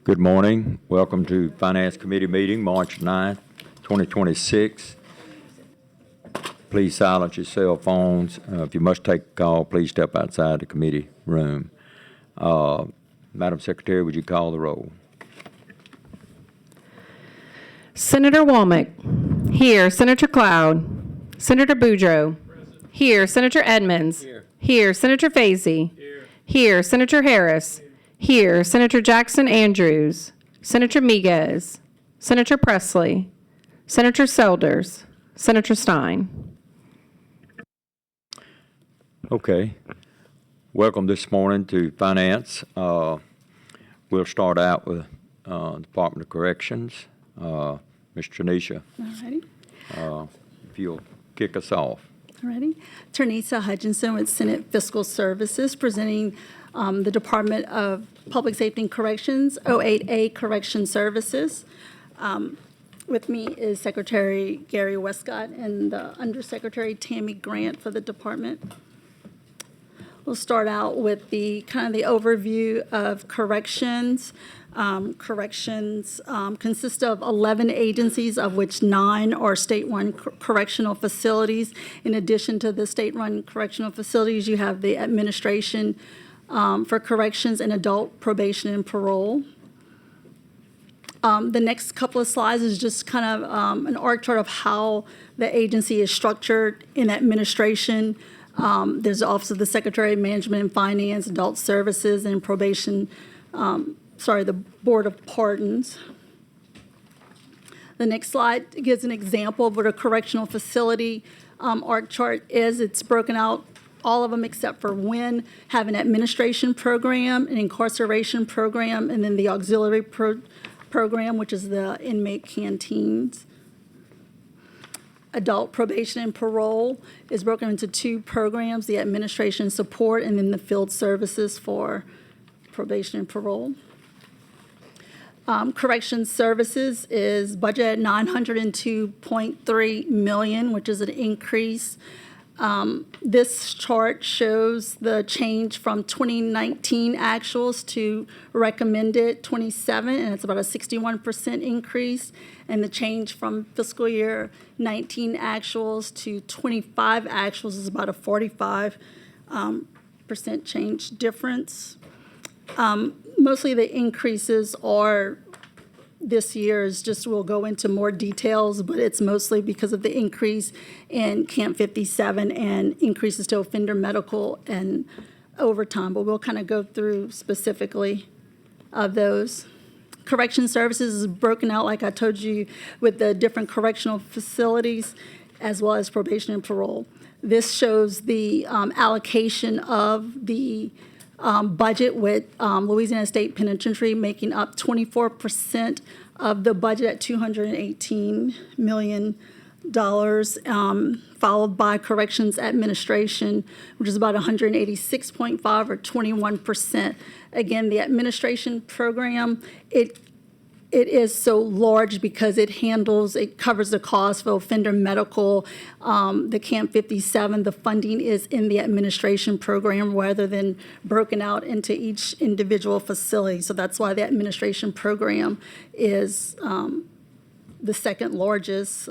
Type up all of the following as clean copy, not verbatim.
Good morning. Welcome to Finance Committee meeting, March 9th, 2026. Please silence your cell phones. If you must take a call, please step outside the committee room. Madam Secretary, would you call the roll? Senator Womack. Here. Senator Cloud. Senator Boudreaux. Here. Senator Edmonds. Here. Senator Fazy. Here. Senator Harris. Here. Senator Jackson Andrews. Senator Miguez. Senator Presley. Senator Selders. Senator Stein. Okay. Welcome this morning to Finance. We'll start out with Department of Corrections. Ms. Tanisha, Alrighty. if you'll kick us off. Alrighty. Ternisa Hutchinson with Senate Fiscal Services presenting the Department of Public Safety and Corrections, 08A Correction Services. With me is Secretary Gary Westcott and the Undersecretary Tammy Grant for the department. We'll start out with the overview of corrections. Corrections consist of 11 agencies, of which 9 are state-run correctional facilities. In addition to the state-run correctional facilities, you have the administration for corrections and adult probation and parole. The next couple of slides is just an org chart of how the agency is structured in administration. There's the Office of the Secretary of Management and Finance, Adult Services, and Probation, the Board of Pardons. The next slide gives an example of what a correctional facility org chart is. It's broken out, all of them except for WIN have an administration program, an incarceration program, and then the auxiliary program, which is the inmate canteens. Adult probation and parole is broken into 2 programs, the administration support and then the field services for probation and parole. Corrections services is budgeted at $902.3 million, which is an increase. This chart shows the change from 2019 actuals to recommended 27, and it's about a 61% increase. And the change from fiscal year 19 actuals to 25 actuals is about a 45% change difference. Mostly the increases are this year's, we'll go into more details, but it's mostly because of the increase in Camp 57 and increases to offender medical and overtime, but we'll go through specifically of those. Correction services is broken out, like I told you, with the different correctional facilities as well as probation and parole. This shows the allocation of the budget with Louisiana State Penitentiary making up 24% of the budget at $218 million, followed by Corrections Administration, which is about 186.5 or 21%. Again, the administration program, it is so large because it covers the cost for offender medical, the Camp 57, the funding is in the administration program rather than broken out into each individual facility. So that's why the administration program is the second largest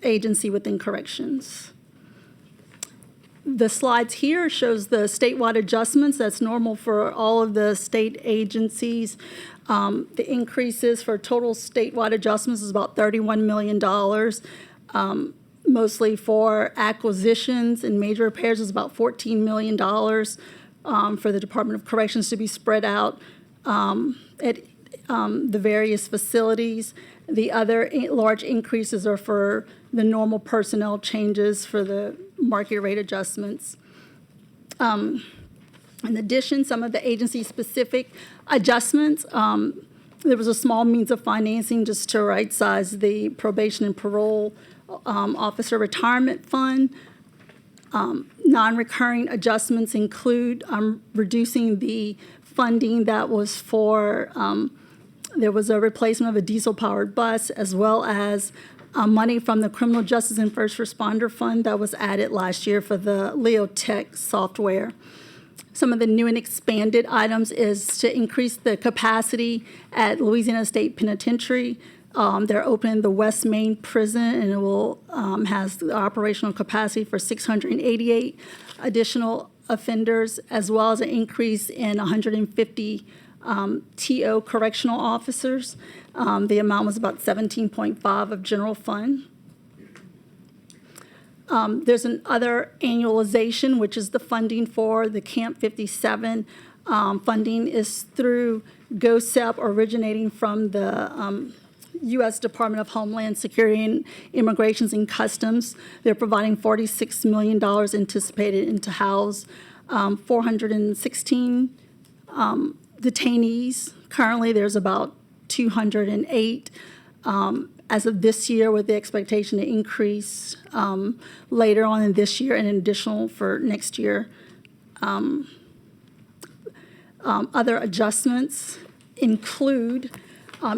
agency within corrections. The slides here shows the statewide adjustments. That's normal for all of the state agencies. The increases for total statewide adjustments is about $31 million. Mostly for acquisitions and major repairs is about $14 million for the Department of Corrections to be spread out at the various facilities. The other large increases are for the normal personnel changes for the market rate adjustments. In addition, some of the agency-specific adjustments, there was a small means of financing just to right-size the probation and parole officer retirement fund. Non-recurring adjustments include reducing the funding that was for, there was a replacement of a diesel-powered bus, as well as money from the Criminal Justice and First Responder Fund that was added last year for the Leo Tech software. Some of the new and expanded items is to increase the capacity at Louisiana State Penitentiary. They're opening the West Main Prison, and it will has the operational capacity for 688 additional offenders, as well as an increase in 150 TO correctional officers. The amount was about 17.5 of general fund. There's an other annualization, which is the funding for the Camp 57. Funding is through GOSEP, originating from the U.S. Department of Homeland Security and Immigrations and Customs. They're providing $46 million anticipated and to house 416 detainees. Currently, there's about 208 as of this year, with the expectation to increase later on in this year and an additional for next year. Other adjustments include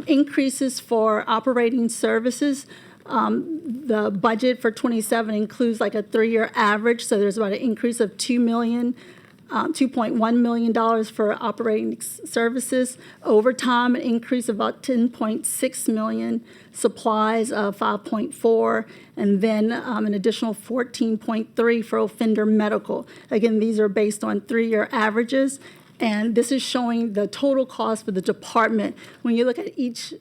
increases for operating services. The budget for 27 includes like a 3-year average, so there's about an increase of $2.1 million for operating services. Overtime, an increase of about $10.6 million. Supplies of $5.4, and then an additional $14.3 for offender medical. Again, these are based on 3-year averages, and this is showing the total cost for the department. When you look at each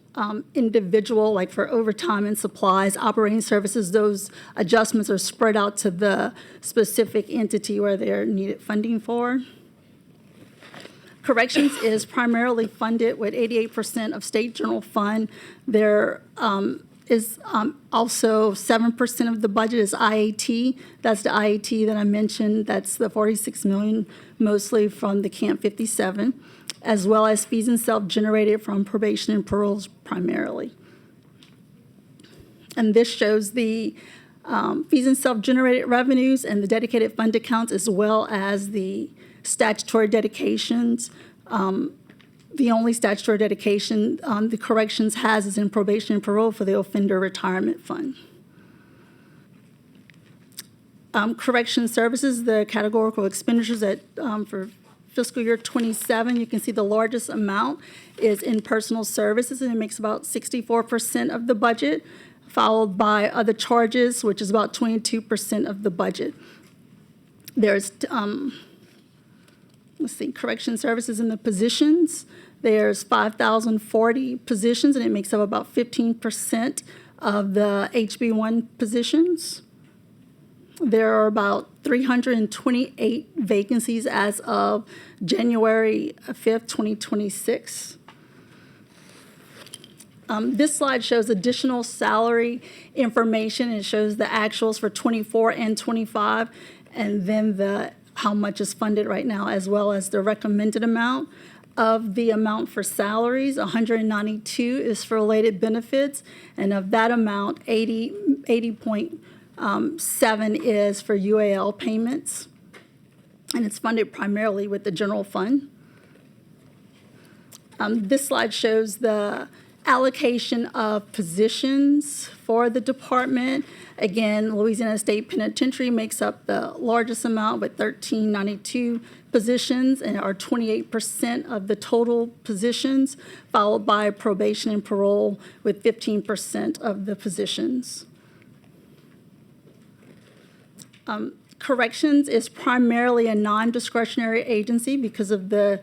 individual, like for overtime and supplies, operating services, those adjustments are spread out to the specific entity where they're needed funding for. Corrections is primarily funded with 88% of state general fund. There is also 7% of the budget is IAT. That's the IAT that I mentioned. That's the $46 million, mostly from the Camp 57, as well as fees and self-generated from probation and paroles primarily. And this shows the fees and self-generated revenues and the dedicated fund accounts, as well as the statutory dedications. The only statutory dedication the corrections has is in probation and parole for the offender retirement fund. Correction services, the categorical expenditures that for fiscal year 27, you can see the largest amount is in personal services, and it makes about 64% of the budget, followed by other charges, which is about 22% of the budget. There's correction services in the positions. There's 5,040 positions, and it makes up about 15% of the HB1 positions. There are about 328 vacancies as of January 5th, 2026. This slide shows additional salary information. It shows the actuals for 24 and 25, and then how much is funded right now, as well as the recommended amount. Of the amount for salaries, 192 is for related benefits, and of that amount, 80.7 is for UAL payments, and it's funded primarily with the general fund. This slide shows the allocation of positions for the department. Again, Louisiana State Penitentiary makes up the largest amount with 1,392 positions and are 28% of the total positions, followed by probation and parole with 15% of the positions. Corrections is primarily a non-discretionary agency because of the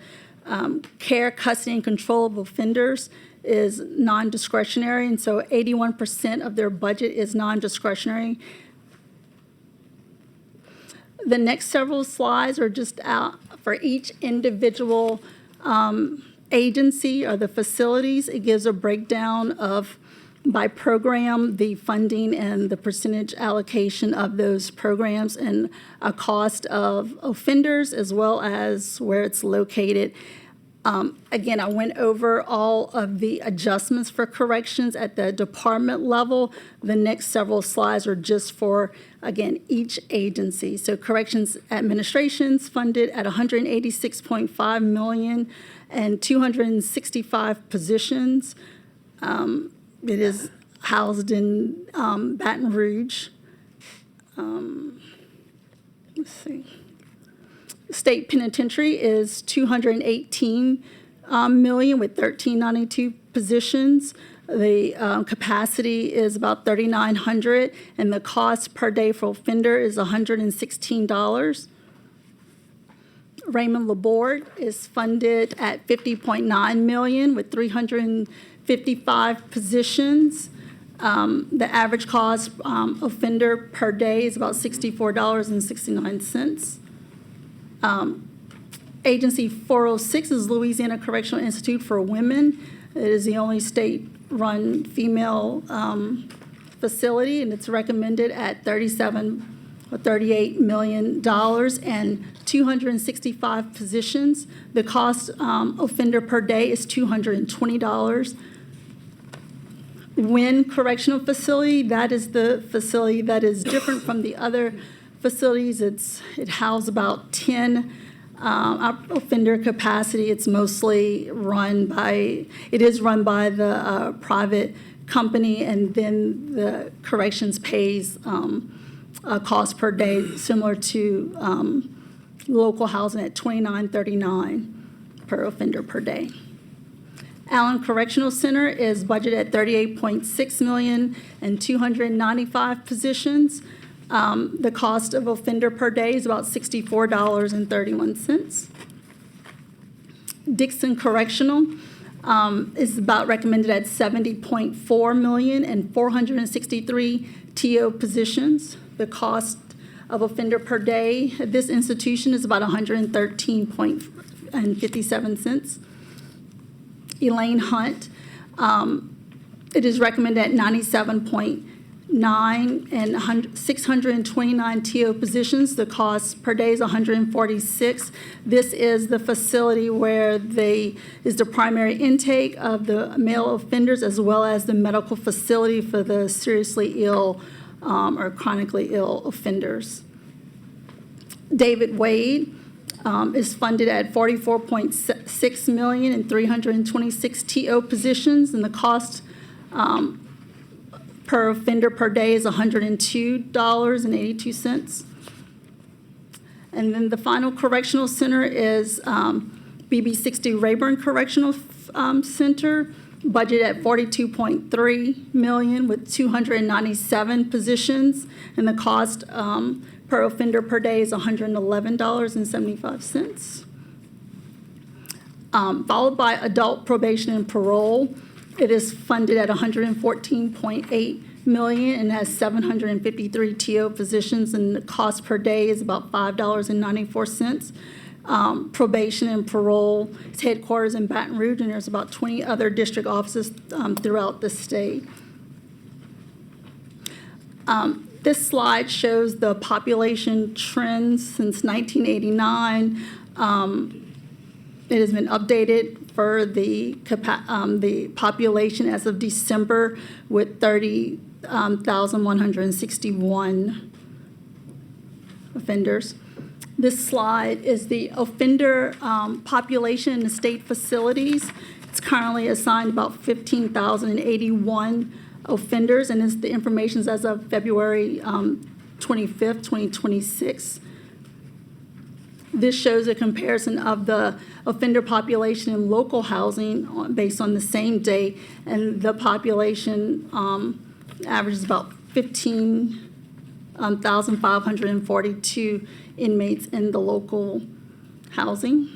care, custody, and control of offenders is non-discretionary, and so 81% of their budget is non-discretionary. The next several slides are just out for each individual agency or the facilities. It gives a breakdown of, by program, the funding and the percentage allocation of those programs and a cost of offenders, as well as where it's located. Again, I went over all of the adjustments for corrections at the department level. The next several slides are just for, again, each agency. So corrections administration's funded at $186.5 million and 265 positions. It is housed in Baton Rouge. Let's see. State penitentiary is $218 million with 1,392 positions. The capacity is about 3,900, and the cost per day for offender is $116. Raymond Laborde is funded at $50.9 million with 355 positions. The average cost offender per day is about $64.69. Agency 406 is Louisiana Correctional Institute for Women. It is the only state-run female facility, and it's recommended at $38 million and 265 positions. The cost offender per day is $220. Wynn Correctional Facility, that is the facility that is different from the other facilities. It houses about 10 offender capacity. It's mostly run by the private company, and then the corrections pays a cost per day similar to local housing at $29.39 per offender per day. Allen Correctional Center is budgeted at $38.6 million and 295 positions. The cost of offender per day is about $64.31. Dixon Correctional is about recommended at $70.4 million and 463 TO positions. The cost of offender per day at this institution is about $113.57. Elaine Hunt, it is recommended at $97.9 and 629 TO positions. The cost per day is $146. This is the facility where is the primary intake of the male offenders, as well as the medical facility for the seriously ill or chronically ill offenders. David Wade is funded at $44.6 million and 326 TO positions, and the cost per offender per day is $102.82. And then the final correctional center is BB60 Rayburn Correctional Center, budgeted at $42.3 million with 297 positions, and the cost per offender per day is $111.75. Followed by adult probation and parole. It is funded at $114.8 million and has 753 TO positions, and the cost per day is about $5.94. Probation and parole, its headquarters in Baton Rouge, and there's about 20 other district offices throughout the state. This slide shows the population trends since 1989. It has been updated for the population as of December with 30,161 offenders. This slide is the offender population in the state facilities. It's currently assigned about 15,081 offenders, and the information is as of February 25th, 2026. This shows a comparison of the offender population in local housing based on the same day, and the population averages about 15,542 inmates in the local housing.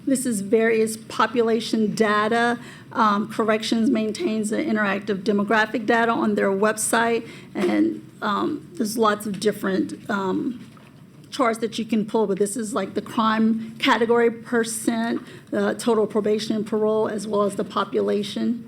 This is various population data. Corrections maintains an interactive demographic data on their website, and there's lots of different charts that you can pull, but this is like the crime category percent, the total probation and parole, as well as the population.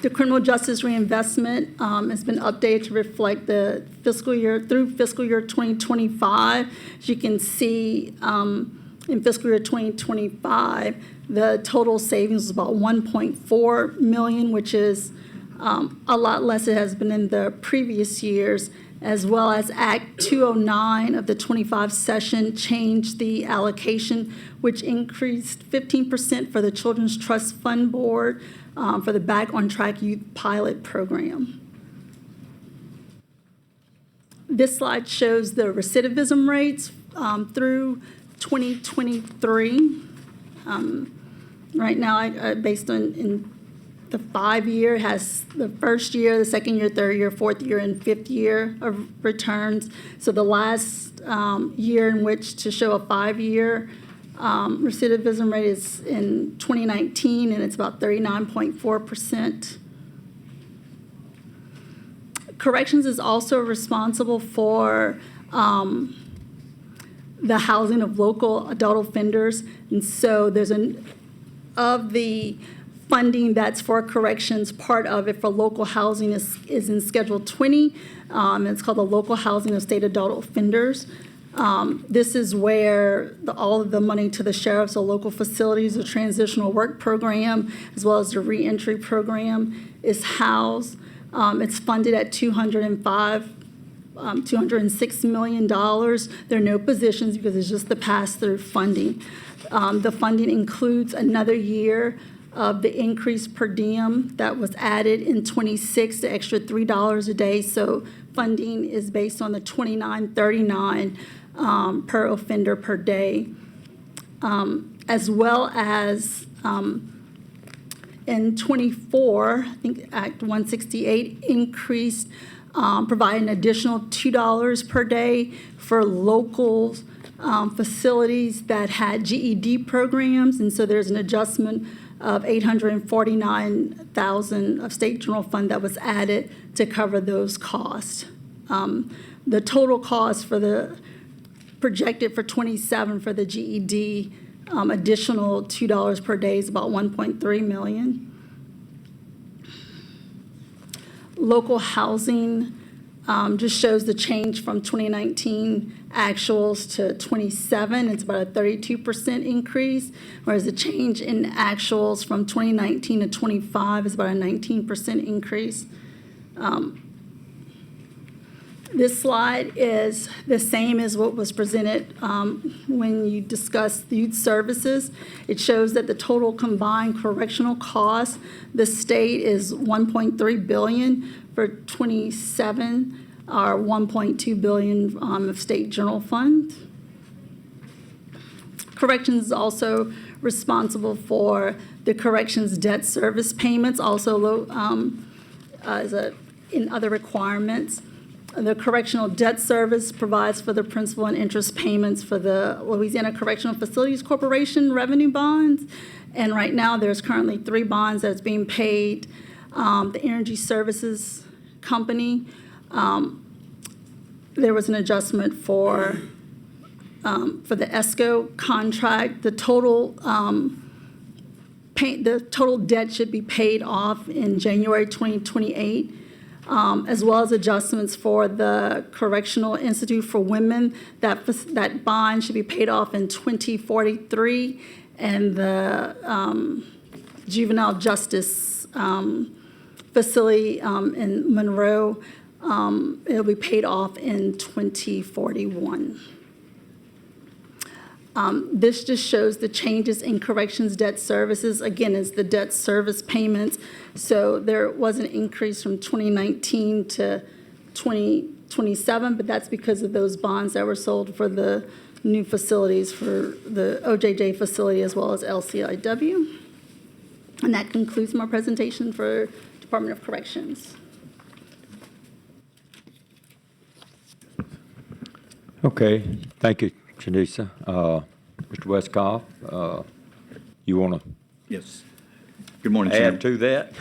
The criminal justice reinvestment has been updated to reflect the fiscal year through fiscal year 2025. As you can see, in fiscal year 2025, the total savings is about $1.4 million, which is a lot less it has been in the previous years, as well as Act 209 of the 25 session changed the allocation, which increased 15% for the Children's Trust Fund Board for the Back on Track Youth Pilot Program. This slide shows the recidivism rates through 2023. Right now, based on in the 5-year, has the first year, the second year, third year, fourth year, and fifth year of returns. So the last year in which to show a 5-year recidivism rate is in 2019, and it's about 39.4%. Corrections is also responsible for the housing of local adult offenders, and so there's of the funding that's for corrections, part of it for local housing is in Schedule 20. It's called the Local Housing of State Adult Offenders. This is where all of the money to the sheriffs or local facilities, the transitional work program, as well as the reentry program is housed. It's funded at $206 million. There are no positions because it's just the pass-through funding. The funding includes another year of the increase per diem that was added in 26, the extra $3 a day. So funding is based on the $29.39 per offender per day, as well as in 24, I think Act 168 increased, provide an additional $2 per day for local facilities that had GED programs, and so there's an adjustment of $849,000 of state general fund that was added to cover those costs. The total cost for the projected for 27 for the GED additional $2 per day is about $1.3 million. Local housing just shows the change from 2019 actuals to 27. It's about a 32% increase, whereas the change in actuals from 2019 to 25 is about a 19% increase. This slide is the same as what was presented when you discussed youth services. It shows that the total combined correctional cost, the state is $1.3 billion for 27, or $1.2 billion of state general fund. Corrections is also responsible for the corrections debt service payments, also in other requirements. The Correctional Debt Service provides for the principal and interest payments for the Louisiana Correctional Facilities Corporation revenue bonds. And right now, there's currently 3 bonds that's being paid. The Energy Services Company, there was an adjustment for the ESCO contract. The total debt should be paid off in January 2028. As well as adjustments for the Correctional Institute for Women. That bond should be paid off in 2043, and the Juvenile Justice Facility in Monroe, it'll be paid off in 2041. This just shows the changes in corrections debt services. Again, it's the debt service payments. So there was an increase from 2019 to 2027, but that's because of those bonds that were sold for the new facilities for the OJJ facility as well as LCIW. And that concludes my presentation for Department of Corrections. Okay, thank you, Janissa. Mr. Westcott, you want to Yes. Good morning, Chairman. add to that?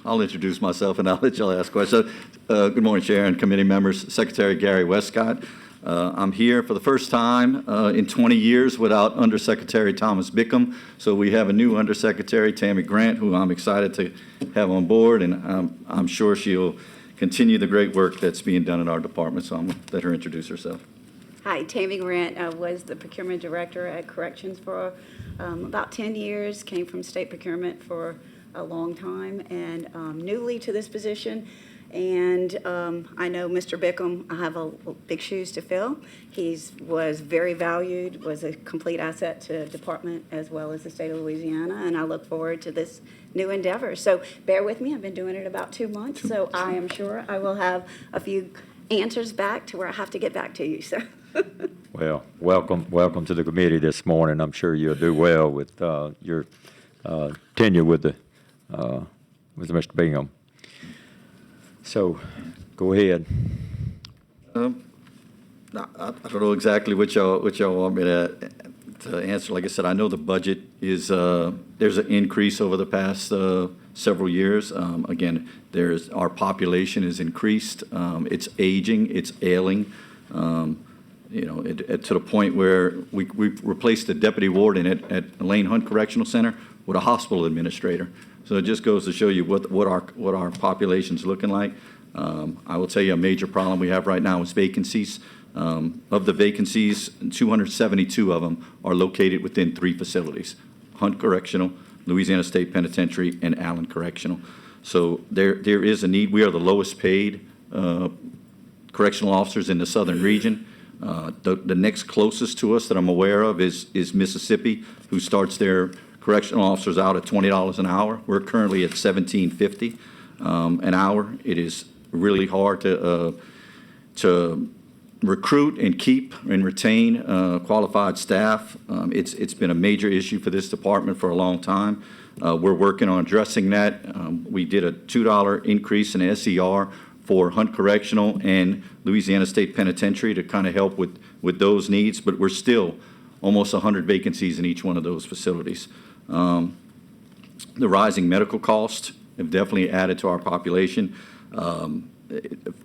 I'll introduce myself and I'll let y'all ask questions. Good morning, Chair and committee members. Secretary Gary Westcott. I'm here for the first time in 20 years without Undersecretary Thomas Bickham. So we have a new Undersecretary, Tammy Grant, who I'm excited to have on board, and I'm sure she'll continue the great work that's being done in our department. So I'm going to let her introduce herself. Hi, Tammy Grant. I was the procurement director at Corrections for about 10 years, came from state procurement for a long time, and newly to this position. And I know Mr. Bickham, I have big shoes to fill. He was very valued, was a complete asset to department as well as the state of Louisiana, and I look forward to this new endeavor. So bear with me, I've been doing it about 2 months, so I am sure I will have a few answers back to where I have to get back to you, so. Well, welcome to the committee this morning. I'm sure you'll do well with your tenure with Mr. Bingham. So, go ahead. I don't know exactly what y'all want me to answer. Like I said, I know the budget is, there's an increase over the past several years. Again, our population is increased. It's aging, it's ailing. To the point where we've replaced the deputy warden at Lane Hunt Correctional Center with a hospital administrator. So it just goes to show you what our population's looking like. I will tell you a major problem we have right now is vacancies. Of the vacancies, 272 of them are located within 3 facilities: Hunt Correctional, Louisiana State Penitentiary, and Allen Correctional. So there is a need. We are the lowest paid correctional officers in the southern region. The next closest to us that I'm aware of is Mississippi, who starts their correctional officers out at $20 an hour. We're currently at $17.50 an hour. It is really hard to recruit and keep and retain qualified staff. It's been a major issue for this department for a long time. We're working on addressing that. We did a $2 increase in SER for Hunt Correctional and Louisiana State Penitentiary to kind of help with those needs, but we're still almost 100 vacancies in each one of those facilities. The rising medical costs have definitely added to our population.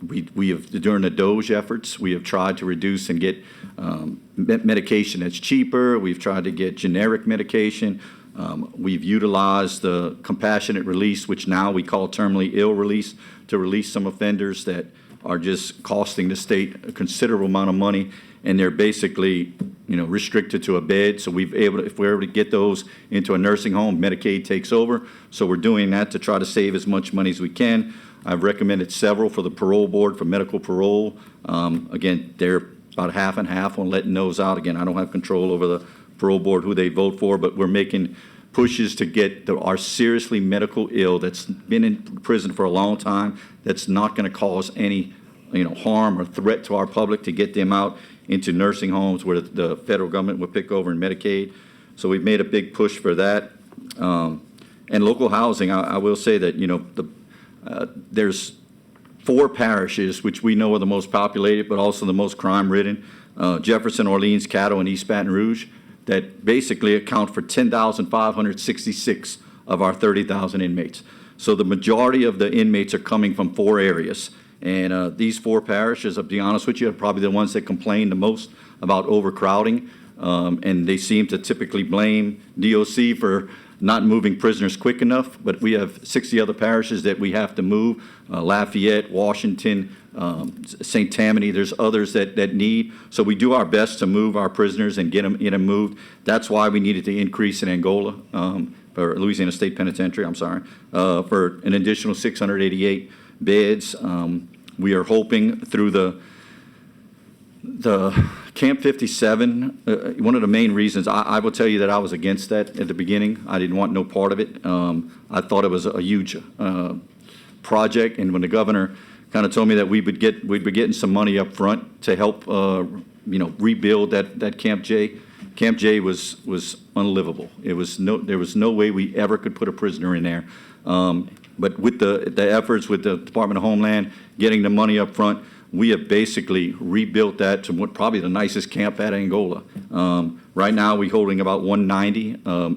We have, during the DOGE efforts, we have tried to reduce and get medication that's cheaper. We've tried to get generic medication. We've utilized the compassionate release, which now we call terminally ill release, to release some offenders that are just costing the state a considerable amount of money, and they're basically, restricted to a bed. So if we're able to get those into a nursing home, Medicaid takes over. So we're doing that to try to save as much money as we can. I've recommended several for the parole board for medical parole. Again, they're about half and half on letting those out. Again, I don't have control over the parole board who they vote for, but we're making pushes to get our seriously medical ill that's been in prison for a long time, that's not going to cause any harm or threat to our public, to get them out into nursing homes where the federal government would pick over in Medicaid. So we've made a big push for that. And local housing, I will say that there's 4 parishes which we know are the most populated but also the most crime-ridden: Jefferson, Orleans, Caddo, and East Baton Rouge, that basically account for 10,566 of our 30,000 inmates. So the majority of the inmates are coming from 4 areas. And these 4 parishes, to be honest with you, are probably the ones that complain the most about overcrowding. And they seem to typically blame DOC for not moving prisoners quick enough. But we have 60 other parishes that we have to move: Lafayette, Washington, St. Tammany. There's others that need. So we do our best to move our prisoners and get them moved. That's why we needed to increase in Angola, or Louisiana State Penitentiary, I'm sorry, for an additional 688 beds. We are hoping through the Camp 57, one of the main reasons, I will tell you that I was against that at the beginning. I didn't want no part of it. I thought it was a huge project, and when the governor kind of told me that we'd be getting some money up front to help rebuild that Camp J. Camp J was unlivable. There was no way we ever could put a prisoner in there. But with the efforts with the Department of Homeland getting the money up front, we have basically rebuilt that to probably the nicest camp at Angola. Right now, we're holding about 190.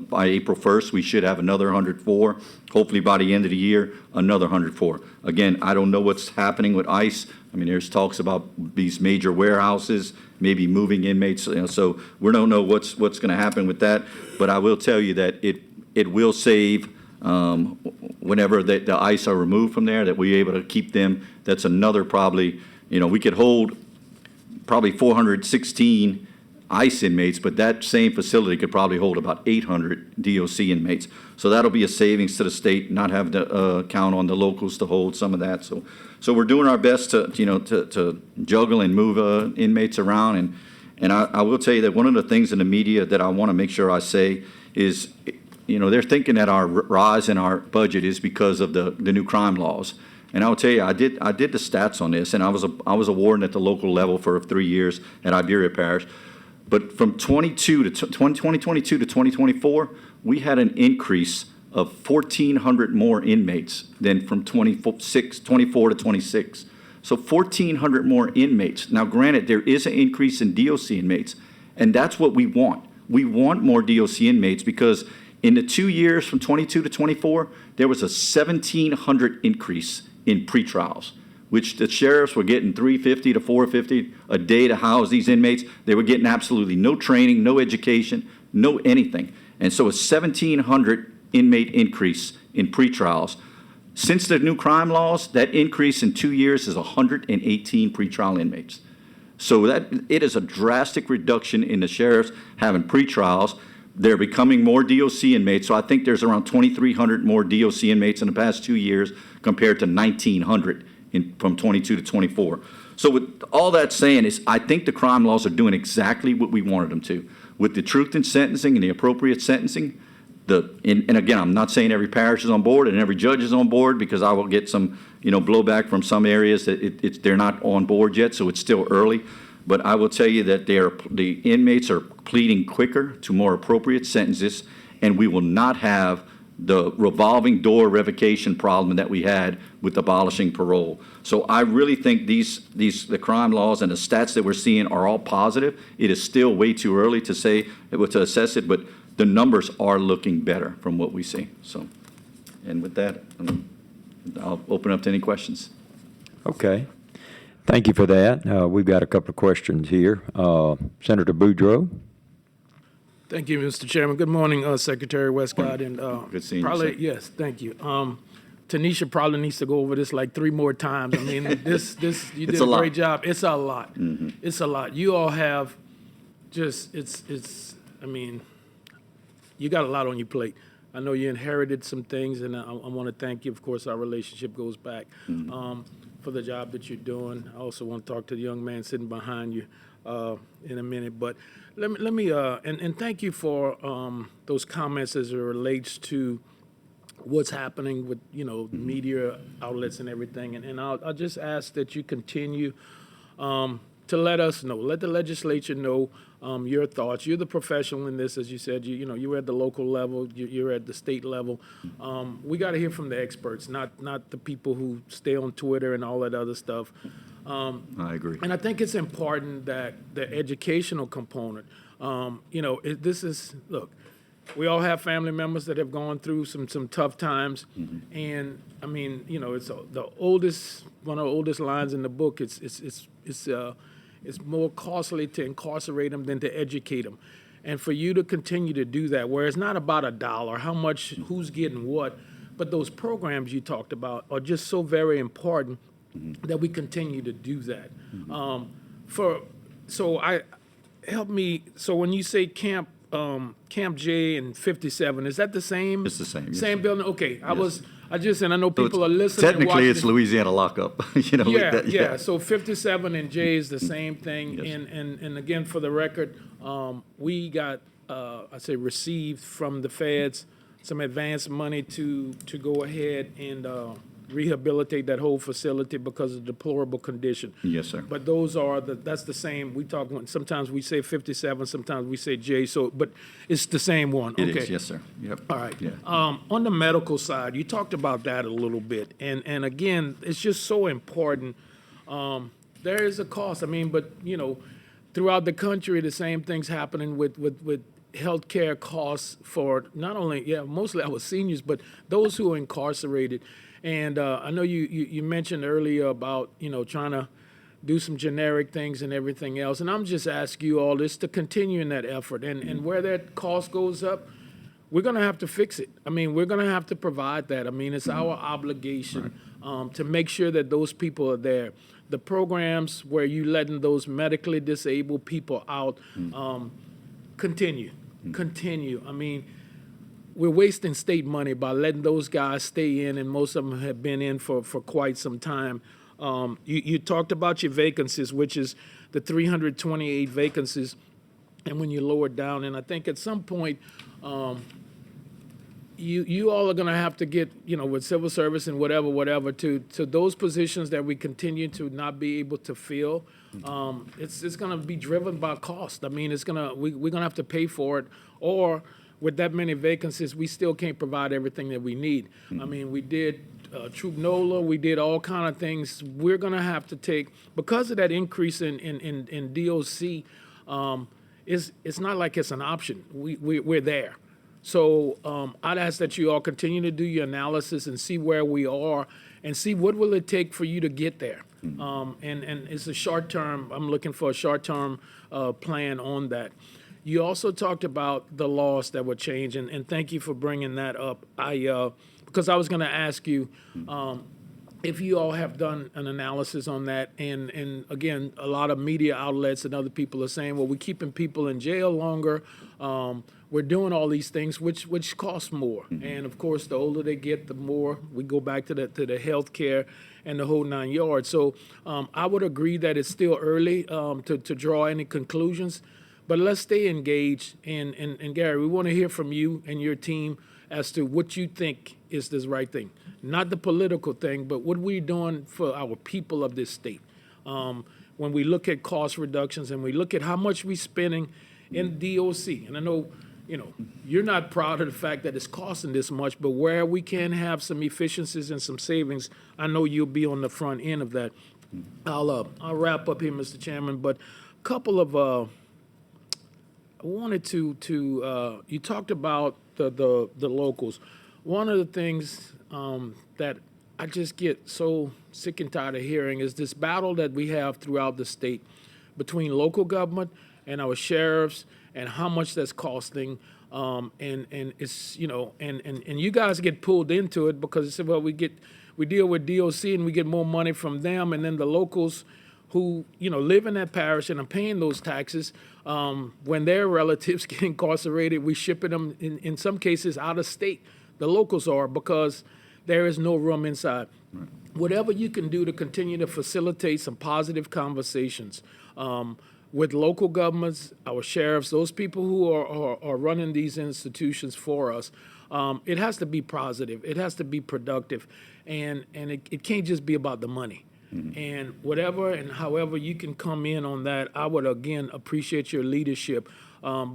By April 1st, we should have another 104. Hopefully, by the end of the year, another 104. Again, I don't know what's happening with ICE. I mean, there's talks about these major warehouses, maybe moving inmates. So we don't know what's going to happen with that. But I will tell you that it will save. Whenever the ICE are removed from there, that we're able to keep them. That's another probably, we could hold probably 416 ICE inmates, but that same facility could probably hold about 800 DOC inmates. So that'll be a savings to the state, not having to count on the locals to hold some of that. So we're doing our best to juggle and move inmates around. And I will tell you that one of the things in the media that I want to make sure I say is, they're thinking that our rise in our budget is because of the new crime laws. And I will tell you, I did the stats on this, and I was a warden at the local level for 3 years at Iberia Parish. But from 2022 to 2024, we had an increase of 1,400 more inmates than from 24 to 26. So 1,400 more inmates. Now, granted, there is an increase in DOC inmates, and that's what we want. We want more DOC inmates because in the 2 years from 22 to 24, there was a 1,700 increase in pretrials, which the sheriffs were getting $350 to $450 a day to house these inmates. They were getting absolutely no training, no education, no anything. And so a 1,700 inmate increase in pretrials. Since the new crime laws, that increase in 2 years is 118 pretrial inmates. So that it is a drastic reduction in the sheriffs having pretrials. They're becoming more DOC inmates. So I think there's around 2,300 more DOC inmates in the past 2 years compared to 1,900 from 22 to 24. So with all that saying is, I think the crime laws are doing exactly what we wanted them to. With the truth in sentencing and the appropriate sentencing, and again, I'm not saying every parish is on board and every judge is on board, because I will get some, blowback from some areas that they're not on board yet, so it's still early. But I will tell you that the inmates are pleading quicker to more appropriate sentences, and we will not have the revolving door revocation problem that we had with abolishing parole. So I really think the crime laws and the stats that we're seeing are all positive. It is still way too early to assess it, but the numbers are looking better from what we see. So, and with that, I'll open up to any questions. Okay. Thank you for that. We've got a couple of questions here. Senator Boudreaux? Thank you, Mr. Chairman. Good morning, Secretary Westcott. And Good seeing you, probably, sir. yes, thank you. Tanisha probably needs to go over this like 3 more times. I mean, this you did It's a a lot. great job. It's a lot. It's a lot. You all have just I mean, you got a lot on your plate. I know you inherited some things, and I want to thank you. Of course, our relationship goes back for the job that you're doing. I also want to talk to the young man sitting behind you in a minute. But let me and thank you for those comments as it relates to what's happening with media outlets and everything. And I'll just ask that you continue to let us know, let the legislature know your thoughts. You're the professional in this, as you said. You were at the local level. You're at the state level. We got to hear from the experts, not the people who stay on Twitter and all that other stuff. I agree. And I think it's important that the educational component, this is, look, we all have family members that have gone through some tough times. And I mean, it's one of the oldest lines in the book. It's more costly to incarcerate them than to educate them. And for you to continue to do that, where it's not about $1, how much, who's getting what, but those programs you talked about are just so very important that we continue to do that. So when you say Camp J and 57, is that the same? It's the same, yes, Same sir. building? Okay, Yes. and I know So people are listening. and Technically, it's watching. Louisiana lockup. Yeah. So 57 and J is the same thing. Yes. And again, for the record, we got, received from the feds some advance money to go ahead and rehabilitate that whole facility because of deplorable condition. Yes, sir. But that's the same. Sometimes we say 57, sometimes we say J. But it's the same one. It Okay. is, yes, sir. Yep. All right. Yeah. On the medical side, you talked about that a little bit, and again, it's just so important. There is a cost. I mean, but throughout the country, the same thing's happening with healthcare costs for not only mostly our seniors, but those who are incarcerated. And I know you mentioned earlier about trying to do some generic things and everything else. And I'm just asking you all this to continue in that effort. And where that cost goes up, we're going to have to fix it. I mean, we're going to have to provide that. I mean, it's our obligation to make sure that those people are there. The programs where you letting those medically disabled people out continue. I mean, we're wasting state money by letting those guys stay in, and most of them have been in for quite some time. You talked about your vacancies, which is the 328 vacancies, and when you lower it down, and I think at some point, you all are gonna have to get, with civil service and whatever, to those positions that we continue to not be able to fill. It's gonna be driven by cost. I mean, we're gonna have to pay for it, or with that many vacancies, we still can't provide everything that we need. I mean, we did Troop NOLA, we did all kind of things. We're gonna have to take, because of that increase in DOC, it's not like it's an option. We're there. So I'd ask that you all continue to do your analysis and see where we are and see what will it take for you to get there. And it's a short-term, I'm looking for a short-term plan on that. You also talked about the laws that would change, and thank you for bringing that up. Because I was going to ask you if you all have done an analysis on that. And again, a lot of media outlets and other people are saying, well, we're keeping people in jail longer. We're doing all these things, which cost more. And of course, the older they get, the more we go back to the health care and the whole 9 yards. So I would agree that it's still early to draw any conclusions, but let's stay engaged. And Gary, we want to hear from you and your team as to what you think is this right thing. Not the political thing, but what we're doing for our people of this state. When we look at cost reductions and we look at how much we're spending in DOC, and I know, you're not proud of the fact that it's costing this much, but where we can have some efficiencies and some savings, I know you'll be on the front end of that. I'll wrap up here, Mr. Chairman, but a couple of, I wanted to you talked about the locals. One of the things that I just get so sick and tired of hearing is this battle that we have throughout the state between local government and our sheriffs and how much that's costing. And it's, and you guys get pulled into it because it's, well, we deal with DOC and we get more money from them, and then the locals who, live in that parish and are paying those taxes, when their relatives get incarcerated, we shipping them, in some cases, out of state. The locals are, because there is no room inside. Right. Whatever you can do to continue to facilitate some positive conversations with local governments, our sheriffs, those people who are running these institutions for us, it has to be positive. It has to be productive. And it can't just be about the money. Mm-hmm. And whatever and however you can come in on that, I would, again, appreciate your leadership,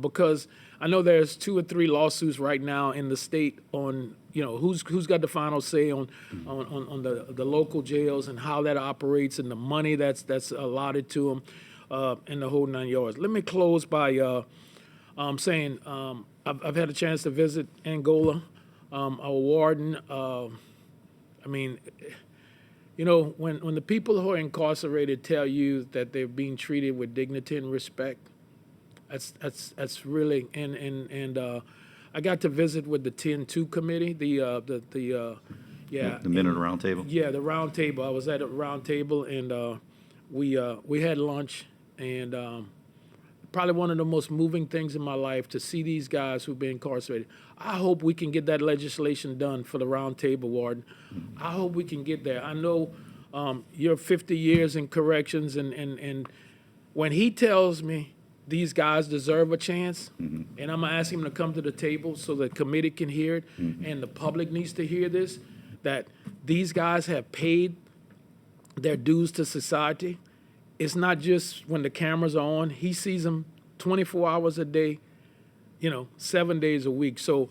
because I know there's 2 or 3 lawsuits right now in the state on, who's got the final say on the local jails and how that operates and the money that's allotted to them, and the whole 9 yards. Let me close by saying I've had a chance to visit Angola, our warden. When the people who are incarcerated tell you that they're being treated with dignity and respect, that's really, and I got to visit with the 10-2 committee, the minute round table. Yeah, the round table. I was at a round table, and we had lunch, and probably one of the most moving things in my life to see these guys who've been incarcerated. I hope we can get that legislation done for the round table, Warden. Mm-hmm. I hope we can get there. I know you're 50 years in corrections, and when he tells me these guys deserve a chance, mm-hmm. and I'm going to ask him to come to the table so the committee can hear it, mm-hmm. and the public needs to hear this, that these guys have paid their dues to society. It's not just when the cameras are on. He sees them 24 hours a day, 7 days a week. So,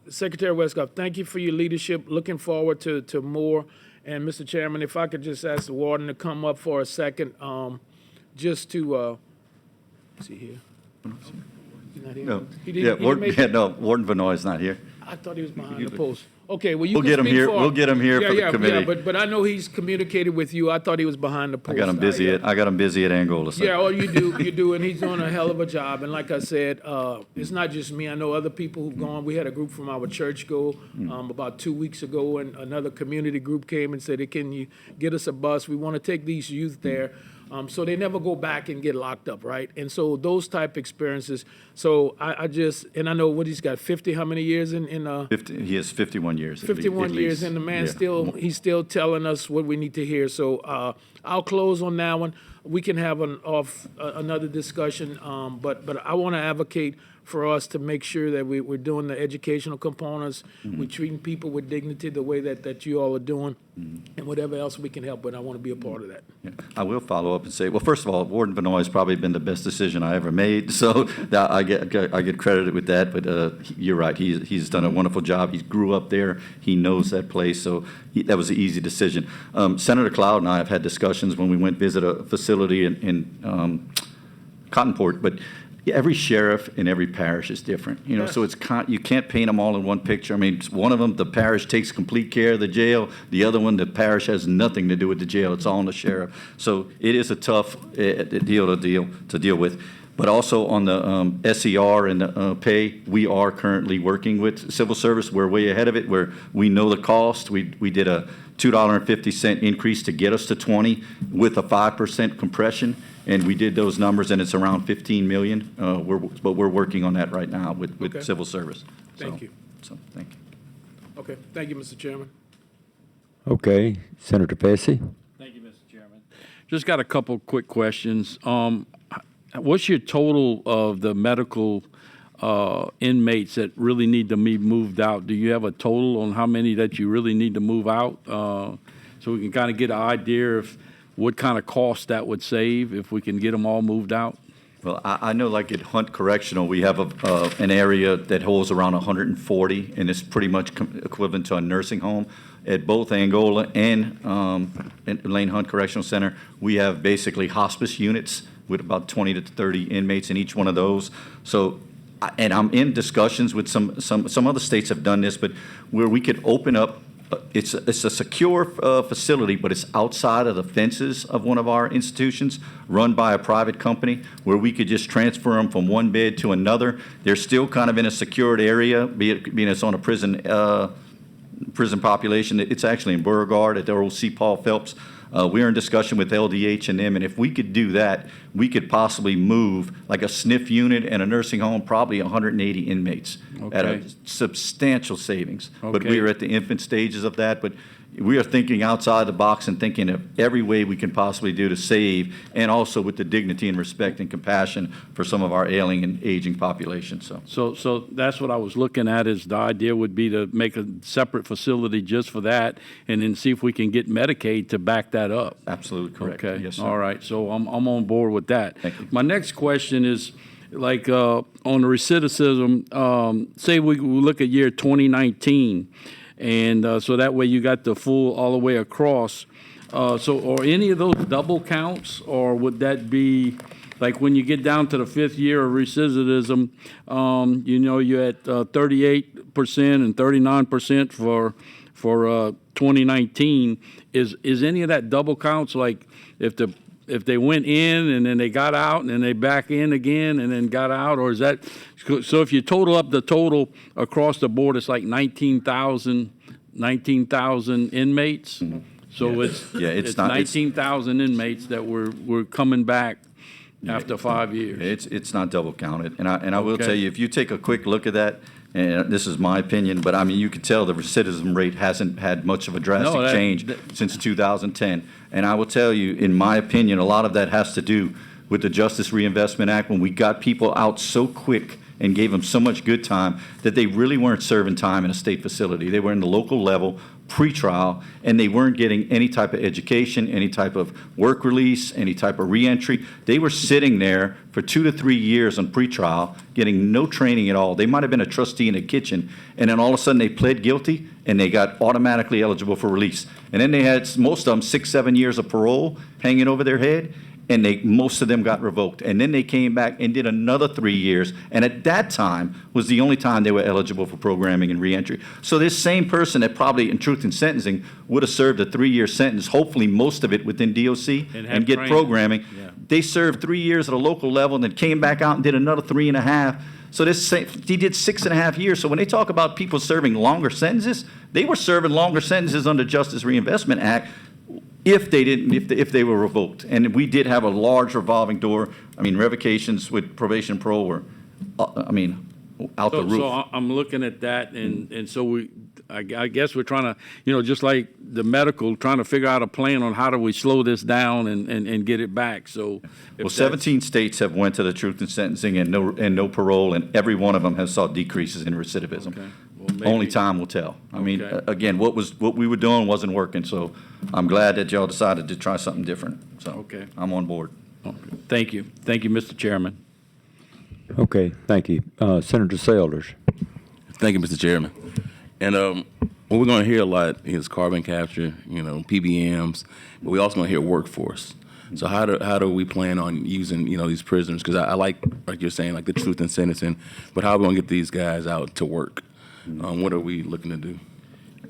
Secretary Westcott, thank you for your leadership. Looking forward to more. And, Mr. Chairman, if I could just ask the warden to come up for a second, just to see here. He's not here? No. Warden Vanoy is not here. I thought he was behind the post. Okay, well, We'll get him here. We'll get him here for the committee. Yeah, but I know he's communicated with you. I thought he was behind the post. I got him busy at Angola. So. Yeah, you do, and he's doing a hell of a job. And like I said, it's not just me. I know other people who've gone. We had a group from our church go about 2 weeks ago, and another community group came and said, "Can you get us a bus? We want to take these youth there." So they never go back and get locked up, right? And so those type experiences. So I know what he's got, 50, how many years in 50, he has 51 years. 51 years, and the man he's still telling us what we need to hear. So I'll close on that one. We can have another discussion, but I want to advocate for us to make sure that we're doing the educational components, we're treating people with dignity the way that you all are doing, and whatever else we can help with, I want to be a part of that. Yeah. I will follow up and say, well, first of all, Warden Benoit has probably been the best decision I ever made, so that I get credited with that. But you're right; he's done a wonderful job. He grew up there; he knows that place, so that was an easy decision. Senator Cloud and I have had discussions when we went visit a facility in Cottonport, but every sheriff in every parish is different, you know. Yes. So you can't paint them all in one picture. I mean, one of them, the parish takes complete care of the jail. The other one, the parish has nothing to do with the jail. It's all on the sheriff. So it is a tough deal to deal with. But also on the SER and the pay, we are currently working with civil service. We're way ahead of it, where we know the cost. We did a $2.50 increase to get us to 20 with a 5% compression. And we did those numbers, and it's around 15 million. But we're working on that right now with Okay. civil service. Thank you. So, thank you. Okay, thank you, Mr. Chairman. Okay, Senator Fessy? Thank you, Mr. Chairman. Just got a couple quick questions. What's your total of the medical inmates that really need to be moved out? Do you have a total on how many that you really need to move out? So we can kind of get an idea of what kind of cost that would save if we can get them all moved out? Well, I know like at Hunt Correctional, we have an area that holds around 140, and it's pretty much equivalent to a nursing home. At both Angola and Lane Hunt Correctional Center, we have basically hospice units with about 20 to 30 inmates in each one of those. So, and I'm in discussions with some other states have done this, but where we could open up. It's a secure facility, but it's outside of the fences of one of our institutions, run by a private company, where we could just transfer them from one bed to another. They're still kind of in a secured area, being it's on a prison population. It's actually in Beauregard at the old C. Paul Phelps. We're in discussion with LDH and them, and if we could do that, we could possibly move like a SNF unit and a nursing home, probably 180 inmates at a Okay. substantial savings. But Okay. we are at the infant stages of that, but we are thinking outside the box and thinking of every way we can possibly do to save, and also with the dignity and respect and compassion for some of our ailing and aging population, so. So that's what I was looking at, is the idea would be to make a separate facility just for that, and then see if we can get Medicaid to back that up. Absolutely correct. Okay, Yes, sir. all right, so I'm on board with that. Thank you. My next question is, like, on the recidivism, say we look at year 2019, and so that way you got the full all the way across. So are any of those double counts, or would that be, like, when you get down to the fifth year of recidivism, you know, you're at 38% and 39% for 2019. Is any of that double counts, like if they went in and then they got out and then they back in again and then got out, or is that, so if you total up the total across the board, it's like 19,000 inmates? So it's Yeah, it's not- it's- 19,000 inmates that were coming back after 5 years. It's not double counted, and I will Okay. tell you, if you take a quick look at that, and this is my opinion, but I mean, you could tell the recidivism rate hasn't had much of a drastic No, change since 2010. And I will tell you, in my opinion, a lot of that has to do with the Justice Reinvestment Act, when we got people out so quick and gave them so much good time that they really weren't serving time in a state facility. They were in the local level, pretrial, and they weren't getting any type of education, any type of work release, any type of reentry. They were sitting there for 2 to 3 years on pretrial, getting no training at all. They might have been a trustee in a kitchen, and then all of a sudden they pled guilty and they got automatically eligible for release. And then they had, most of them, 6, 7 years of parole hanging over their head, and most of them got revoked. And then they came back and did another 3 years, and at that time was the only time they were eligible for programming and reentry. So this same person that probably, in truth in sentencing, would have served a 3-year sentence, hopefully most of it within DOC, And had and get training. programming. Yeah. They served 3 years at a local level and then came back out and did another 3.5. So he did 6.5 years. So when they talk about people serving longer sentences, they were serving longer sentences under Justice Reinvestment Act if they were revoked. And we did have a large revolving door. I mean, revocations with probation and parole were, out the roof. So I'm looking at that, and so I guess we're trying to, just like the medical, trying to figure out a plan on how do we slow this down and get it back. So, if Well, that's- 17 states have went to the truth in sentencing and no parole, and every one of them has saw decreases in recidivism. Okay. Well, maybe- Only time will tell. I mean, Okay. again, what we were doing wasn't working, so I'm glad that y'all decided to try something different. So Okay. I'm on board. Thank you, Mr. Chairman. Okay, thank you. Senator Selders. Thank you, Mr. Chairman. And what we're going to hear a lot is carbon capture, PBMs, but we're also going to hear workforce. So how do we plan on using, these prisoners? Because I like you're saying, like the truth in sentencing, but how are we going to get these guys out to work? What are we looking to do?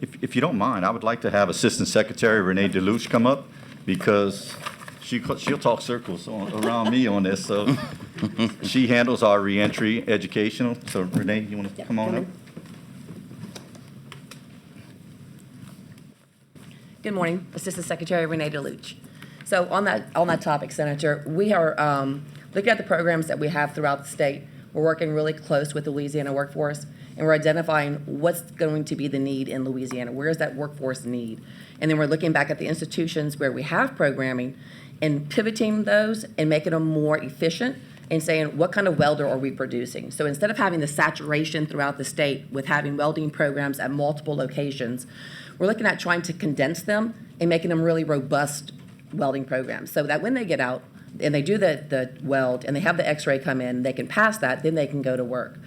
If you don't mind, I would like to have Assistant Secretary Renee DeLuce come up, because she'll talk circles around me on this. So she handles our reentry educational. So Renee, you want to come on up? Good morning, Assistant Secretary Renee DeLuce. So on that topic, Senator, we are looking at the programs that we have throughout the state. We're working really close with the Louisiana workforce, and we're identifying what's going to be the need in Louisiana. Where is that workforce need? And then we're looking back at the institutions where we have programming and pivoting those and making them more efficient and saying, what kind of welder are we producing? So instead of having the saturation throughout the state with having welding programs at multiple locations, we're looking at trying to condense them and making them really robust welding programs, so that when they get out and they do the weld and they have the x-ray come in, they can pass that, then they can go to work.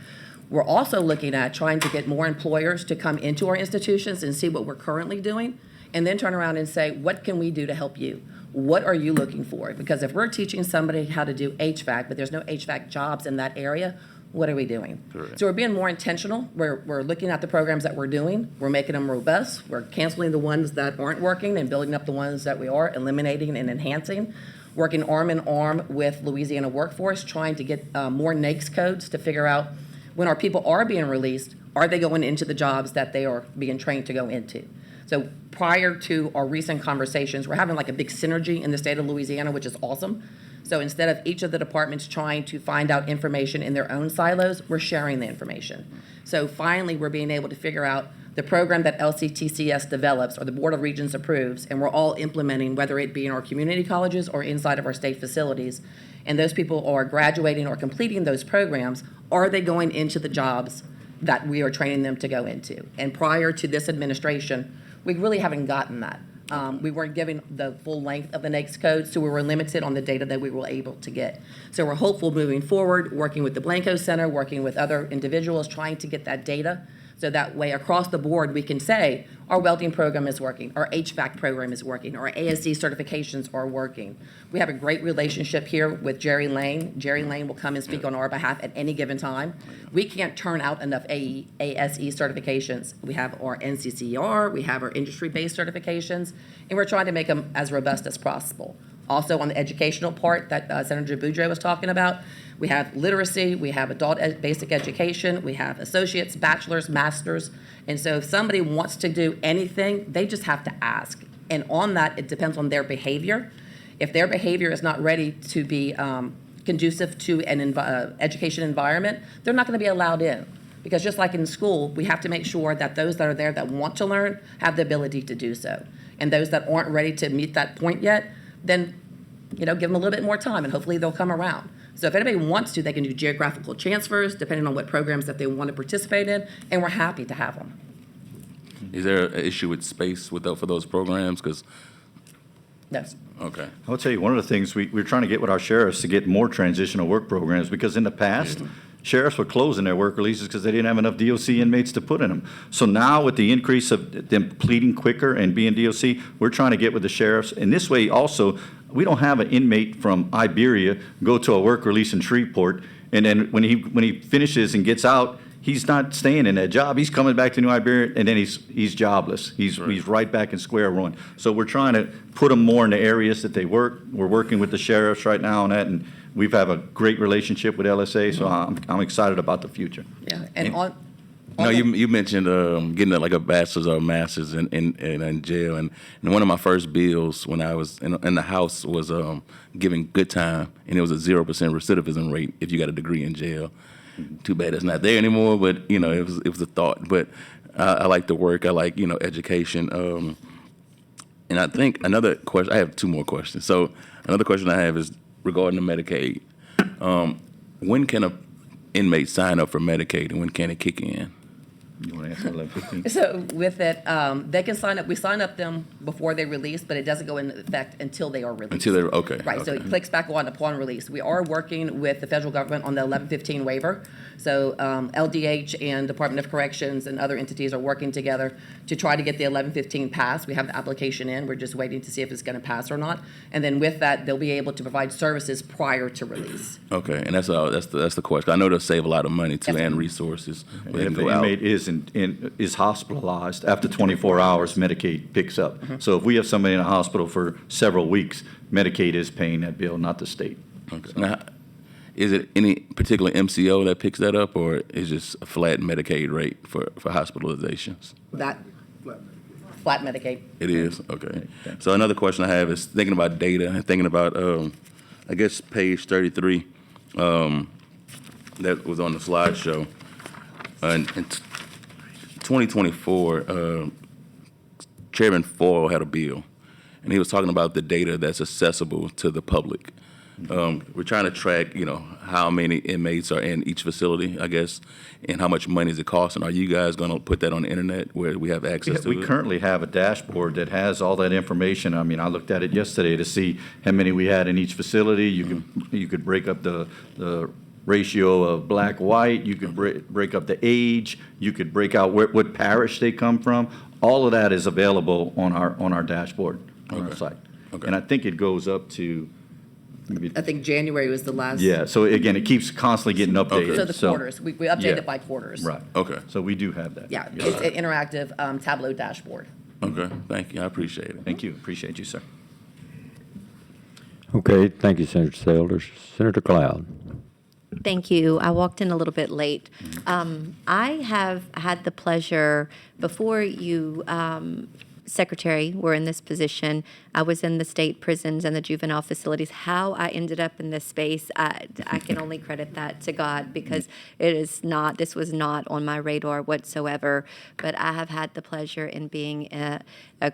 We're also looking at trying to get more employers to come into our institutions and see what we're currently doing, and then turn around and say, what can we do to help you? What are you looking for? Because if we're teaching somebody how to do HVAC, but there's no HVAC jobs in that area, what are we doing? Correct. So we're being more intentional. We're looking at the programs that we're doing. We're making them robust. We're canceling the ones that aren't working and building up the ones that we are, eliminating and enhancing. Working arm in arm with Louisiana workforce, trying to get more NAICS codes to figure out when our people are being released, are they going into the jobs that they are being trained to go into? So prior to our recent conversations, we're having like a big synergy in the state of Louisiana, which is awesome. So instead of each of the departments trying to find out information in their own silos, we're sharing the information. So finally, we're being able to figure out the program that LCTCS develops or the Board of Regents approves, and we're all implementing, whether it be in our community colleges or inside of our state facilities. And those people are graduating or completing those programs. Are they going into the jobs that we are training them to go into? And prior to this administration, we really haven't gotten that. We weren't given the full length of the NAICS code, so we were limited on the data that we were able to get. So we're hopeful moving forward, working with the Blanco Center, working with other individuals, trying to get that data, so that way across the board we can say our welding program is working, our HVAC program is working, our ASE certifications are working. We have a great relationship here with Jerry Lane. Jerry Lane will come and speak on our behalf at any given time. We can't turn out enough ASE certifications. We have our NCCR, we have our industry-based certifications, and we're trying to make them as robust as possible. Also on the educational part that Senator Boudreaux was talking about, we have literacy, we have adult basic education, we have associates, bachelors, masters. And so if somebody wants to do anything, they just have to ask. And on that, it depends on their behavior. If their behavior is not ready to be conducive to an education environment, they're not going to be allowed in. Because just like in school, we have to make sure that those that are there that want to learn have the ability to do so. And those that aren't ready to meet that point yet, then give them a little bit more time and hopefully they'll come around. So if anybody wants to, they can do geographical transfers depending on what programs that they want to participate in, and we're happy to have them. Is there an issue with space for those programs? Because Yes. okay, I will tell you, one of the things we're trying to get with our sheriffs to get more transitional work programs, because in the past, sheriffs were closing their work releases because they didn't have enough DOC inmates to put in them. So now with the increase of them pleading quicker and being DOC, we're trying to get with the sheriffs. And this way also, we don't have an inmate from Iberia go to a work release in Shreveport, and then when he finishes and gets out, he's not staying in that job. He's coming back to New Iberia, and then he's jobless. He's right back in square one. So we're trying to put them more in the areas that they work. We're working with the sheriffs right now on that, and we've have a great relationship with LSA. So I'm excited about the future. Yeah. And no, you mentioned getting like a bachelor's or a master's in jail, and one of my first bills when I was in the House was giving good time, and it was a 0% recidivism rate if you got a degree in jail. Too bad it's not there anymore, but it was a thought. But I like the work. I like, education. And I think another question, I have two more questions. So another question I have is regarding the Medicaid. When can a inmate sign up for Medicaid and when can it kick in? You want to answer 11:15? So with it, they can sign up, we sign up them before they release, but it doesn't go into effect until they are released. Until they're, okay. Right, so okay. it clicks back on upon release. We are working with the federal government on the 1115 waiver. So LDH and Department of Corrections and other entities are working together to try to get the 1115 passed. We have the application in, we're just waiting to see if it's going to pass or not. And then with that, they'll be able to provide services prior to release. Okay, and that's the question. I know they'll save a lot of money too Yes, and sir. resources. And They can if the go out. inmate is hospitalized, after 24 hours, Medicaid picks up. So if we have somebody in a hospital for several weeks, Medicaid is paying that bill, not the state. Okay. Now, is it any particular MCO that picks that up, or is just a flat Medicaid rate for hospitalizations? That, flat Medicaid. It is? Okay. So another question I have is thinking about data and thinking about, I guess, page 33 that was on the slideshow. In 2024, Chairman Foyle had a bill, and he was talking about the data that's accessible to the public. We're trying to track, how many inmates are in each facility, I guess, and how much money is it costing. Are you guys going to put that on the internet where we have access to We it? currently have a dashboard that has all that information. I mean, I looked at it yesterday to see how many we had in each facility. You could break up the ratio of black, white. You could break up the age. You could break out what parish they come from. All of that is available on our dashboard on our Okay. site. Okay. And I think it goes up to, I think January was the last. yeah, so again, it keeps constantly getting updated. So the quarters, we update yeah. it by quarters. Right. Okay. So we do have that. Yeah, it's an interactive Tableau dashboard. Okay, thank you. I appreciate it. Thank you. Appreciate you, sir. Okay, thank you, Senator Selders. Senator Cloud. Thank you. I walked in a little bit late. I have had the pleasure, before you, Secretary, were in this position, I was in the state prisons and the juvenile facilities. How I ended up in this space, I can only credit that to God, because this was not on my radar whatsoever. But I have had the pleasure in being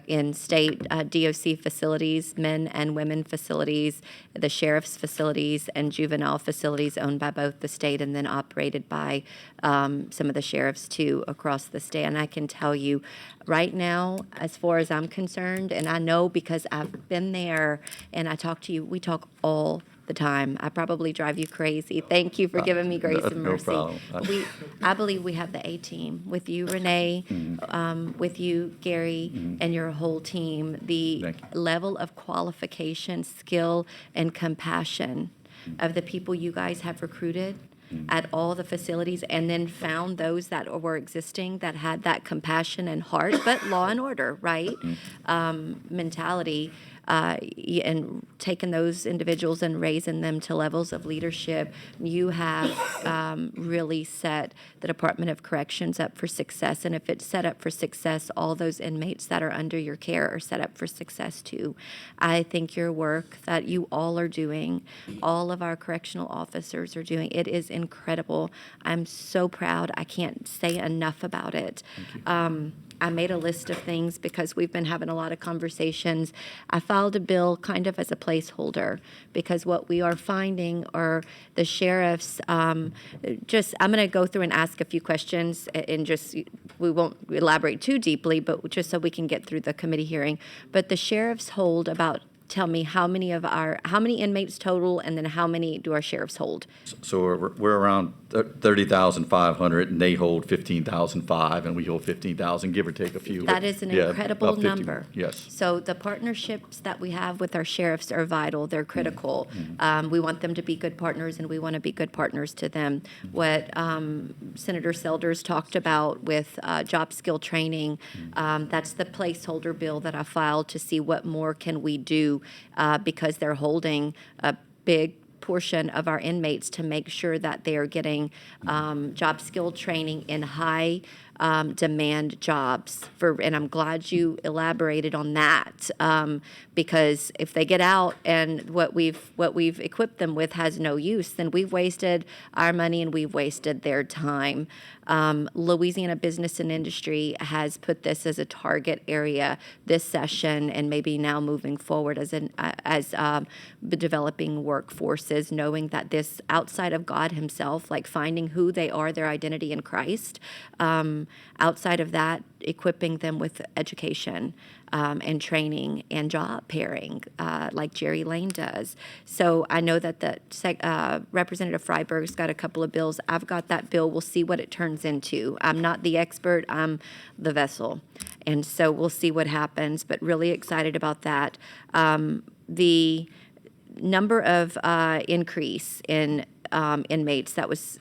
in state DOC facilities, men and women facilities, the sheriff's facilities, and juvenile facilities owned by both the state and then operated by some of the sheriffs too across the state. And I can tell you right now, as far as I'm concerned, and I know because I've been there and I talk to you, we talk all the time. I probably drive you crazy. Thank you for giving me grace and no mercy. problem. I believe we have the A team with you, Renee, with you, Gary, and your whole team. The Thank you. level of qualification, skill, and compassion of the people you guys have recruited at all the facilities, and then found those that were existing that had that compassion and heart, but law and order, right? Mentality. And taking those individuals and raising them to levels of leadership, you have really set the Department of Corrections up for success. And if it's set up for success, all those inmates that are under your care are set up for success too. I think your work that you all are doing, all of our correctional officers are doing, it is incredible. I'm so proud. I can't say enough about it. I made a list of things because we've been having a lot of conversations. I filed a bill kind of as a placeholder, because what we are finding are the sheriffs, I'm going to go through and ask a few questions and we won't elaborate too deeply, but just so we can get through the committee hearing. But the sheriffs hold about, tell me how many inmates total, and then how many do our sheriffs hold? So we're around 30,500, and they hold 15,005, and we hold 15,000, give or take a few. That is an Yeah, incredible about 50. number. Yes. So the partnerships that we have with our sheriffs are vital. They're critical. We want them to be good partners, and we want to be good partners to them. What Senator Selders talked about with job skill training, that's the placeholder bill that I filed to see what more can we do, because they're holding a big portion of our inmates to make sure that they are getting job skill training in high demand jobs for, and I'm glad you elaborated on that, because if they get out and what we've equipped them with has no use, then we've wasted our money and we've wasted their time. Louisiana Business and Industry has put this as a target area this session, and maybe now moving forward as developing workforces, knowing that this outside of God Himself, like finding who they are, their identity in Christ. Outside of that, equipping them with education and training and job pairing, like Jerry Lane does. So I know that Representative Freiberg's got a couple of bills. I've got that bill. We'll see what it turns into. I'm not the expert. I'm the vessel. And so we'll see what happens, but really excited about that. The number of increase in inmates that was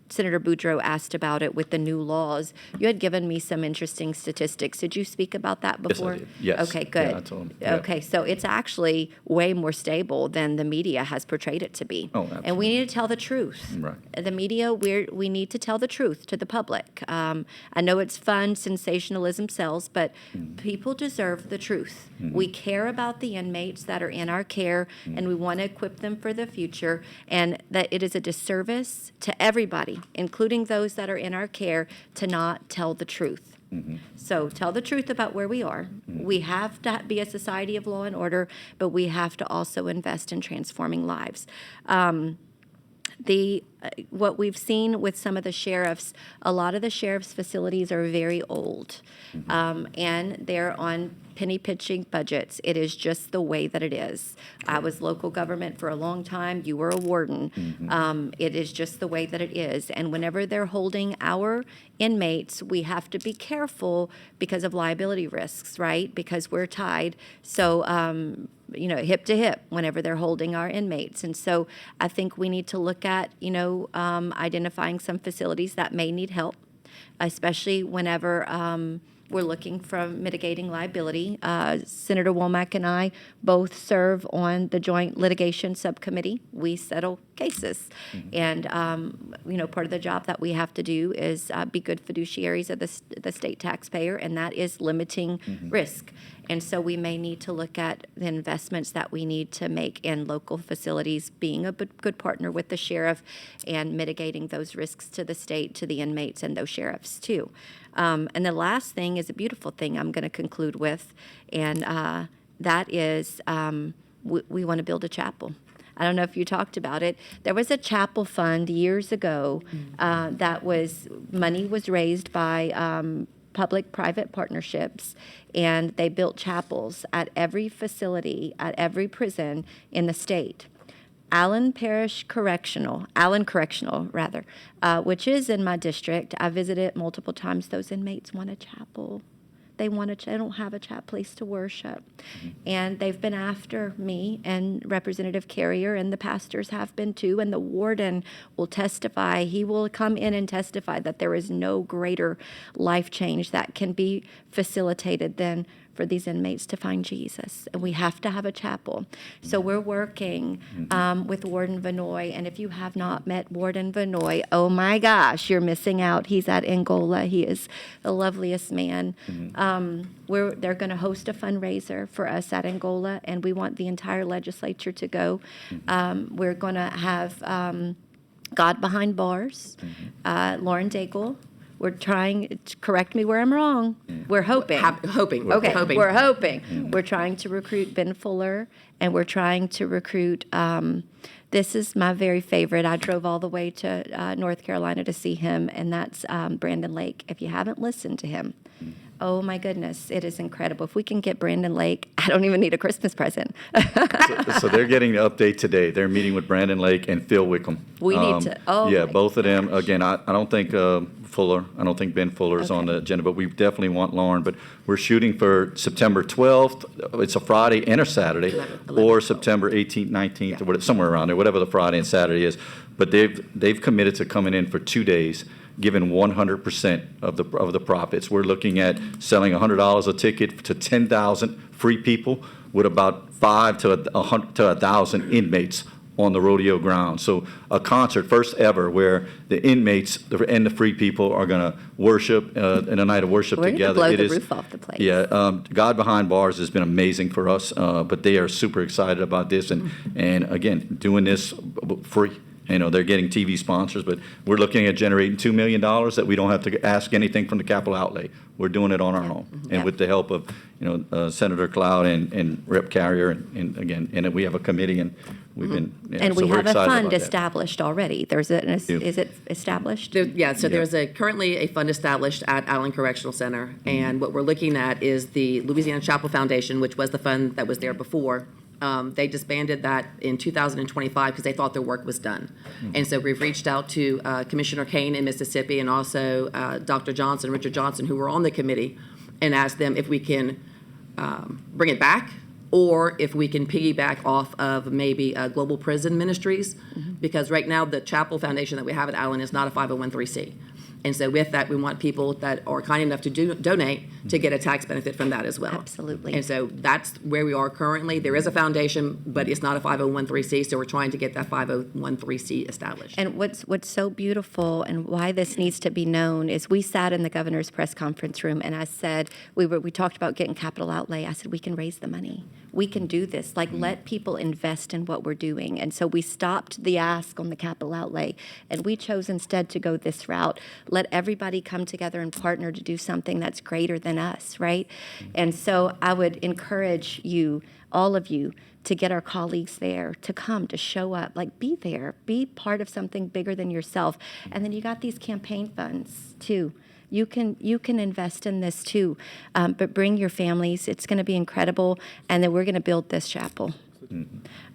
Senator Boudreaux asked about it with the new laws. You had given me some interesting statistics. Did you speak about that before? Yes, I did. Yes. Okay, good. Yeah, I told him. Yeah. Okay, so it's actually way more stable than the media has portrayed it to be. Oh, And we absolutely. need to tell the truth. Right. The media, we need to tell the truth to the public. I know it's fun, sensationalism sells, but people deserve the truth. We care about the inmates that are in our care, and we want to equip them for the future, and that it is a disservice to everybody, including those that are in our care, to not tell the truth. So tell the truth about where we are. We have to be a society of law and order, but we have to also invest in transforming lives. What we've seen with some of the sheriffs, a lot of the sheriff's facilities are very old, and they're on penny pinching budgets. It is just the way that it is. I was local government for a long time. You were a warden. It is just the way that it is. And whenever they're holding our inmates, we have to be careful because of liability risks, right? Because we're tied. So, hip to hip whenever they're holding our inmates. And so I think we need to look at, identifying some facilities that may need help, especially whenever we're looking for mitigating liability. Senator Womack and I both serve on the Joint Litigation Subcommittee. We settle cases. And, part of the job that we have to do is be good fiduciaries of the state taxpayer, and that is limiting risk. And so we may need to look at the investments that we need to make in local facilities, being a good partner with the sheriff and mitigating those risks to the state, to the inmates, and those sheriffs too. And the last thing is a beautiful thing I'm going to conclude with, and that is we want to build a chapel. I don't know if you talked about it. There was a chapel fund years ago money was raised by public-private partnerships, and they built chapels at every facility, at every prison in the state. Allen Correctional, which is in my district. I visited multiple times. Those inmates want a chapel. They don't have a place to worship. And they've been after me and Representative Carrier, and the pastors have been too, and the warden will testify. He will come in and testify that there is no greater life change that can be facilitated than for these inmates to find Jesus. And we have to have a chapel. So we're working with Warden Vanoy. And if you have not met Warden Vanoy, oh my gosh, you're missing out. He's at Angola. He is the loveliest man. They're going to host a fundraiser for us at Angola, and we want the entire legislature to go. We're going to have God Behind Bars, Lauren Daigle. We're trying to correct me where I'm wrong. We're hoping. Hoping. Okay, Hoping. we're hoping. We're trying to recruit Ben Fuller, and we're trying to recruit, this is my very favorite. I drove all the way to North Carolina to see him, and that's Brandon Lake. If you haven't listened to him, oh my goodness, it is incredible. If we can get Brandon Lake, I don't even need a Christmas present. So they're getting the update today. They're meeting with Brandon Lake and Phil Wickham. We need to, Yeah, my both of them. Again, I don't think Fuller, I don't think Ben Fuller's on the agenda, but we definitely want Lauren. But we're shooting for September 12th. It's a Friday and a Saturday, or September 18th, 19th, or whatever, somewhere around there, whatever the Friday and Saturday is. But they've committed to coming in for 2 days, giving 100% of the profits. We're looking at selling $100 a ticket to 10,000 free people with about 5 to 1,000 inmates on the rodeo ground. So a concert, first ever, where the inmates and the free people are going to worship in a night of worship We're gonna together. blow It the is- roof off the place. Yeah, God Behind Bars has been amazing for us, but they are super excited about this, and again, doing this free. You know, they're getting TV sponsors, but we're looking at generating $2 million that we don't have to ask anything from the capital outlay. We're doing it on our own, and with the help of, Senator Cloud and Rep. Carrier, and again, and we have a committee, and we've been, And so we we're have a excited fund about that. established already. Is it established? There's currently a fund established at Allen Correctional Center, and what we're looking at is the Louisiana Chapel Foundation, which was the fund that was there before. They disbanded that in 2025 because they thought their work was done. And so we've reached out to Commissioner Kane in Mississippi and also Dr. Johnson, Richard Johnson, who were on the committee, and asked them if we can bring it back or if we can piggyback off of maybe Global Prison Ministries, because right now the Chapel Foundation that we have at Allen is not a 501(c)(3). And so with that, we want people that are kind enough to donate to get a tax benefit from that as well. Absolutely. And so that's where we are currently. There is a foundation, but it's not a 501(c)(3), so we're trying to get that 501(c) established. And what's so beautiful and why this needs to be known is we sat in the governor's press conference room and I said, we talked about getting capital outlay. I said, we can raise the money. We can do this. Like, let people invest in what we're doing. And so we stopped the ask on the capital outlay and we chose instead to go this route. Let everybody come together and partner to do something that's greater than us, right? And so I would encourage you, all of you, to get our colleagues there, to come, to show up, like be there, be part of something bigger than yourself. And then you got these campaign funds too. You can invest in this too, but bring your families. It's going to be incredible, and then we're going to build this chapel.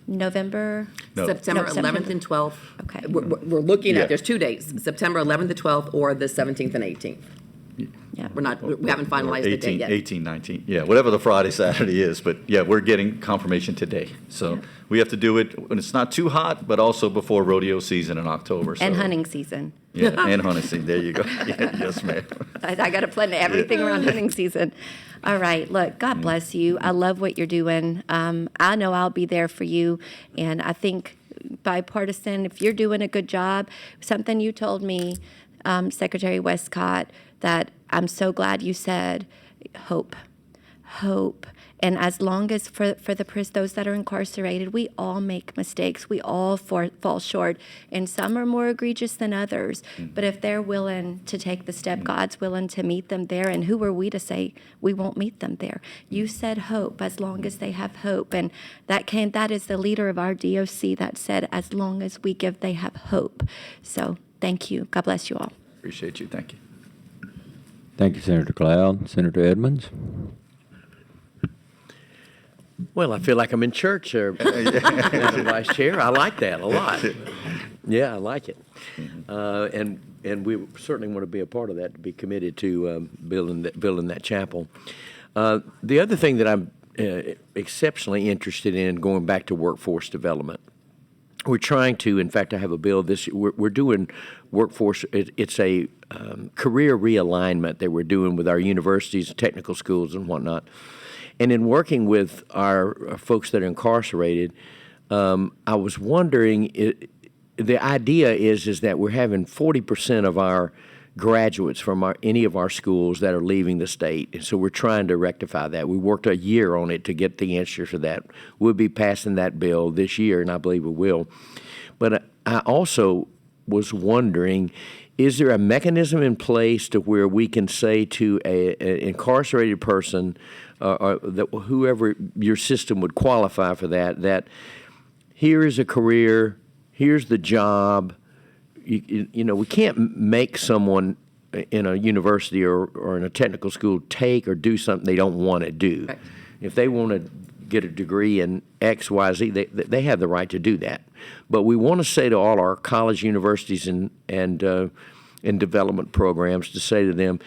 November? September No, 11th and 12th. Okay. We're looking Yeah. at, there's 2 dates, September 11th to 12th or the 17th and 18th. Yeah. We haven't finalized the date yet. 18, 19, yeah, whatever the Friday, Saturday is, but yeah, we're getting confirmation today. So we have to do it when it's not too hot, but also before rodeo season in October. And so- hunting season. Yeah, and hunting season, there you go. Yeah, yes, ma'am. I got to plan everything around hunting season. All right, look, God bless you. I love what you're doing. I know I'll be there for you, and I think bipartisan, if you're doing a good job, something you told me, Secretary Westcott, that I'm so glad you said, hope. And as long as for those that are incarcerated, we all make mistakes. We all fall short, and some are more egregious than others. But if they're willing to take the step, God's willing to meet them there. And who are we to say we won't meet them there? You said hope, as long as they have hope, and that is the leader of our DOC that said, as long as we give, they have hope. So thank you. God bless you all. Appreciate you, thank you. Thank you, Senator Cloud. Senator Edmonds? Well, I feel like I'm in church, Madam Vice Chair. I like that a lot. Yeah, I like it. And we certainly want to be a part of that, to be committed to building that chapel. The other thing that I'm exceptionally interested in, going back to workforce development, we're trying to, in fact, I have a bill this year, we're doing workforce, it's a career realignment that we're doing with our universities, technical schools and whatnot. And in working with our folks that are incarcerated, I was wondering, the idea is that we're having 40% of our graduates from any of our schools that are leaving the state. And so we're trying to rectify that. We worked a year on it to get the answer to that. We'll be passing that bill this year, and I believe we will. But I also was wondering, is there a mechanism in place to where we can say to an incarcerated person, or that whoever your system would qualify for that here is a career, here's the job. You know, we can't make someone in a university or in a technical school take or do something they don't want to do. Right. If they want to get a degree in X, Y, Z, they have the right to do that. But we want to say to all our college, universities, and development programs, to say to them,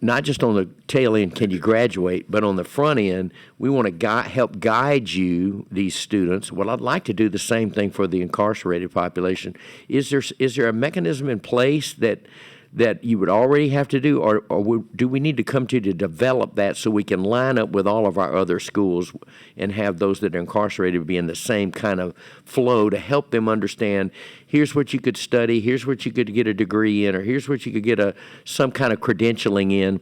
not just on the tail end, can you graduate, but on the front end, we want to help guide you, these students. Well, I'd like to do the same thing for the incarcerated population. Is there a mechanism in place that that you would already have to do, or do we need to come to develop that so we can line up with all of our other schools and have those that are incarcerated be in the same kind of flow to help them understand, here's what you could study, here's what you could get a degree in, or here's what you could get some kind of credentialing in,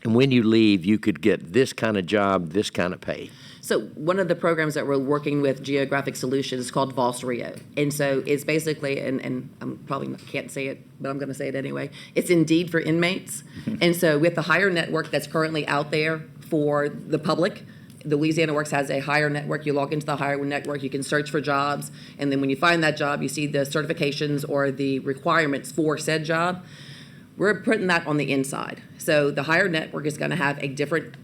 and when you leave, you could get this kind of job, this kind of pay. So one of the programs that we're working with Geographic Solutions is called Voss Rio. And so it's basically, and I'm probably can't say it, but I'm going to say it anyway. It's Indeed for inmates. And so with the Hire network that's currently out there for the public, the Louisiana Works has a Hire network. You log into the Hire network, you can search for jobs, and then when you find that job, you see the certifications or the requirements for said job. We're putting that on the inside. So the Hire network is going to have a different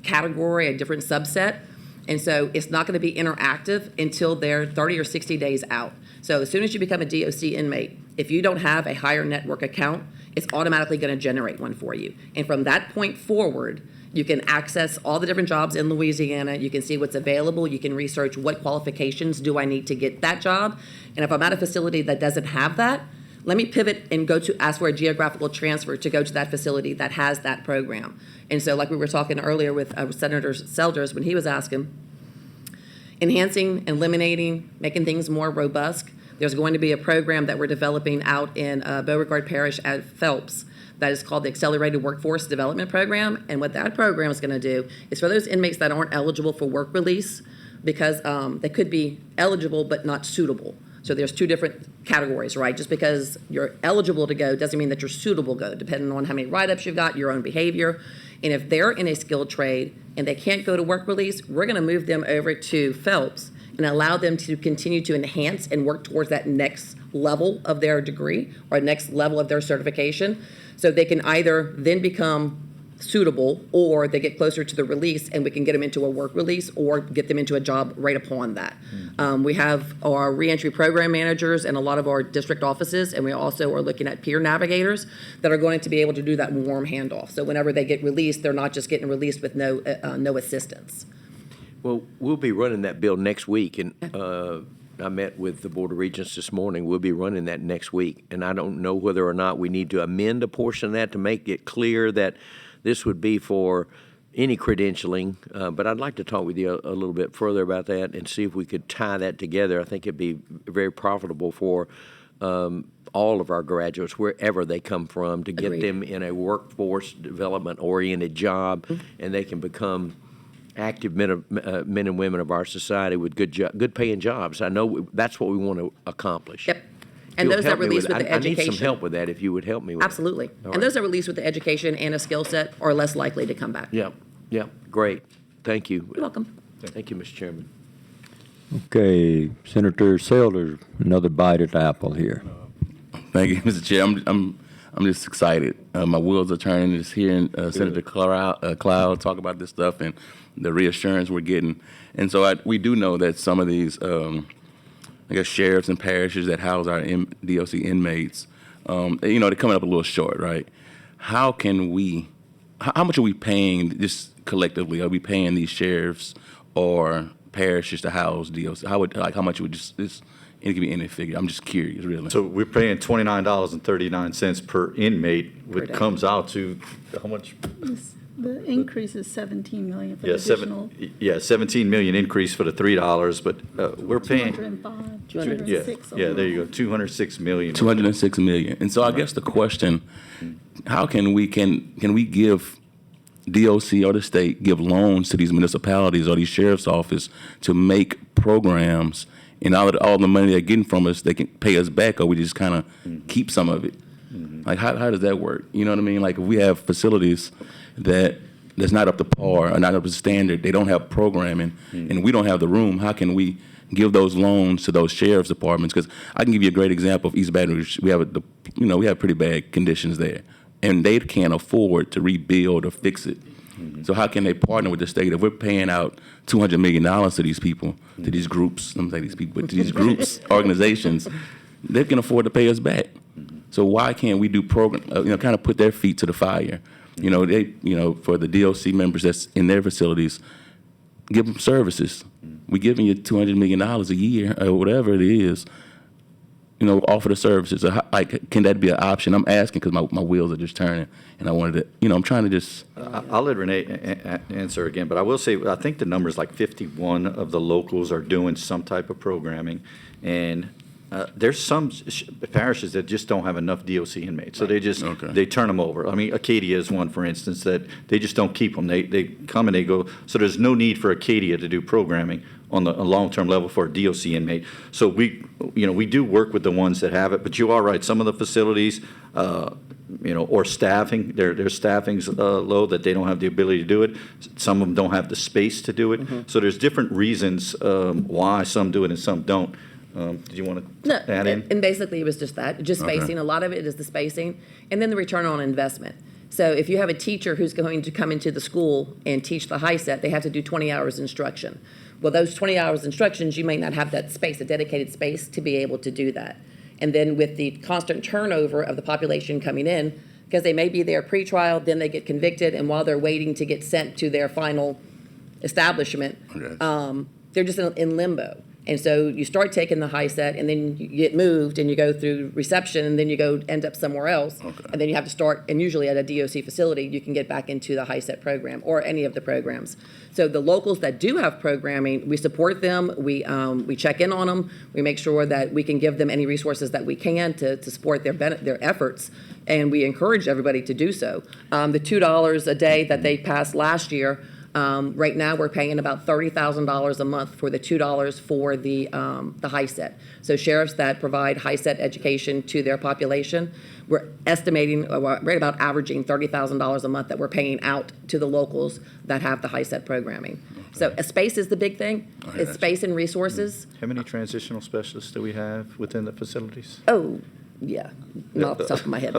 category, a different subset. And so it's not going to be interactive until they're 30 or 60 days out. So as soon as you become a DOC inmate, if you don't have a Hire network account, it's automatically going to generate one for you. And from that point forward, you can access all the different jobs in Louisiana. You can see what's available. You can research what qualifications do I need to get that job. And if I'm at a facility that doesn't have that, let me pivot and ask for a geographical transfer to go to that facility that has that program. And so like we were talking earlier with Senator Selders when he was asking, enhancing, eliminating, making things more robust. There's going to be a program that we're developing out in Beauregard Parish at Phelps that is called the Accelerated Workforce Development Program. And what that program is going to do is for those inmates that aren't eligible for work release, because they could be eligible but not suitable. So there's two different categories, right? Just because you're eligible to go doesn't mean that you're suitable to go, depending on how many write-ups you've got, your own behavior. And if they're in a skilled trade and they can't go to work release, we're going to move them over to Phelps and allow them to continue to enhance and work towards that next level of their degree or next level of their certification. So they can either then become suitable or they get closer to the release and we can get them into a work release or get them into a job right upon that. We have our reentry program managers in a lot of our district offices, and we also are looking at peer navigators that are going to be able to do that warm handoff. So whenever they get released, they're not just getting released with no assistance. Well, we'll be running that bill next week, and I met with the Board of Regents this morning. We'll be running that next week, and I don't know whether or not we need to amend a portion of that to make it clear that this would be for any credentialing, but I'd like to talk with you a little bit further about that and see if we could tie that together. I think it'd be very profitable for all of our graduates, wherever they come from, to get them in a workforce development-oriented job, and they can become active men and women of our society with good paying jobs. I know that's what we want to accomplish. Yep. And those that release with the education. I need some help with that if you would help me with Absolutely. it. And those that release with the education and a skill set are less likely to come back. Yeah, great. Thank you. You're welcome. Thank you, Mr. Chairman. Okay, Senator Selders, another bite at the apple here. Thank you, Mr. Chair. I'm just excited. My wheels are turning just hearing Senator Cloud talk about this stuff and the reassurance we're getting. And so we do know that some of these, I guess, sheriffs and parishes that house our DOC inmates, they're coming up a little short, right? How much are we paying just collectively? Are we paying these sheriffs or parishes to house DOC? How much would this it could be any figure? I'm just curious, really. So we're paying $29.39 per inmate, which comes out to how much? The increase is 17 million for the Yeah, additional. 17 million increase for the $3, but we're paying. 205, 206. Yeah, there you go, 206 million. 206 million. And so I guess the question, how can we give DOC or the state give loans to these municipalities or these sheriff's office to make programs, and all the money they're getting from us, they can pay us back, or we just kind of keep some of it? Like, how does that work? You know what I mean? Like, if we have facilities that's not up to par or not up to standard, they don't have programming, and we don't have the room, how can we give those loans to those sheriff's departments? Because I can give you a great example of East Baton Rouge. We have pretty bad conditions there, and they can't afford to rebuild or fix it. So how can they partner with the state if we're paying out $200 million to these people, to these groups? I'm saying these people, but to these groups, organizations, they can afford to pay us back. So why can't we do program? Kind of put their feet to the fire. For the DOC members that's in their facilities, give them services. We're giving you $200 million a year or whatever it is. offer the services? Or like, can that be an option? I'm asking because my wheels are just turning, and I wanted to, I'm trying to just. I'll let Renee answer again, but I will say, I think the number is like 51 of the locals are doing some type of programming, and there's some parishes that just don't have enough DOC inmates, so they turn them over. I mean, Acadia is one, for instance, that they just don't keep them. They come and they go, so there's no need for Acadia to do programming on a long-term level for a DOC inmate. So we do work with the ones that have it, but you are right, some of the facilities, or staffing, their staffing's low, that they don't have the ability to do it. Some of them don't have the space to do it. So there's different reasons why some do it and some don't. Did you want to add in? And basically, it was just that, just spacing. A lot of it is the spacing, and then the return on investment. So if you have a teacher who's going to come into the school and teach the HiSET, they have to do 20 hours instruction. Well, those 20 hours instructions, you may not have that space, a dedicated space, to be able to do that. And then with the constant turnover of the population coming in, because they may be there pre-trial, then they get convicted, and while they're waiting to get sent to their final establishment, they're just in limbo. And so you start taking the HiSET, and then you get moved, and you go through reception, and then you go end up somewhere else. And then you have to start, and usually at a DOC facility, you can get back into the HiSET program or any of the programs. So the locals that do have programming, we support them, we check in on them, we make sure that we can give them any resources that we can to support their efforts, and we encourage everybody to do so. The $2 a day that they passed last year, right now, we're paying about $30,000 a month for the $2 for the HiSET. So sheriffs that provide HiSET education to their population, we're estimating, right about averaging $30,000 a month that we're paying out to the locals that have the HiSET programming. So space is the big thing. It's space and resources. How many transitional specialists do we have within the facilities? Oh, yeah, not off the top of my head.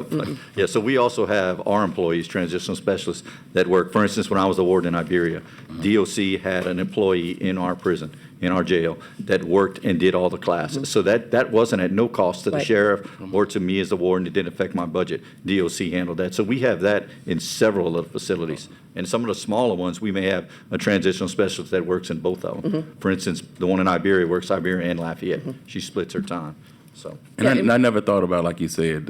Yeah, so we also have our employees, transitional specialists, that work. For instance, when I was a warden in Iberia, DOC had an employee in our prison, in our jail, that worked and did all the classes. So that wasn't at no cost to the sheriff or to me as the warden. It didn't affect my budget. DOC handled that. So we have that in several of the facilities. And some of the smaller ones, we may have a transitional specialist that works in both of them. For instance, the one in Iberia works Iberia and Lafayette. She splits her time. So. And I never thought about, like you said,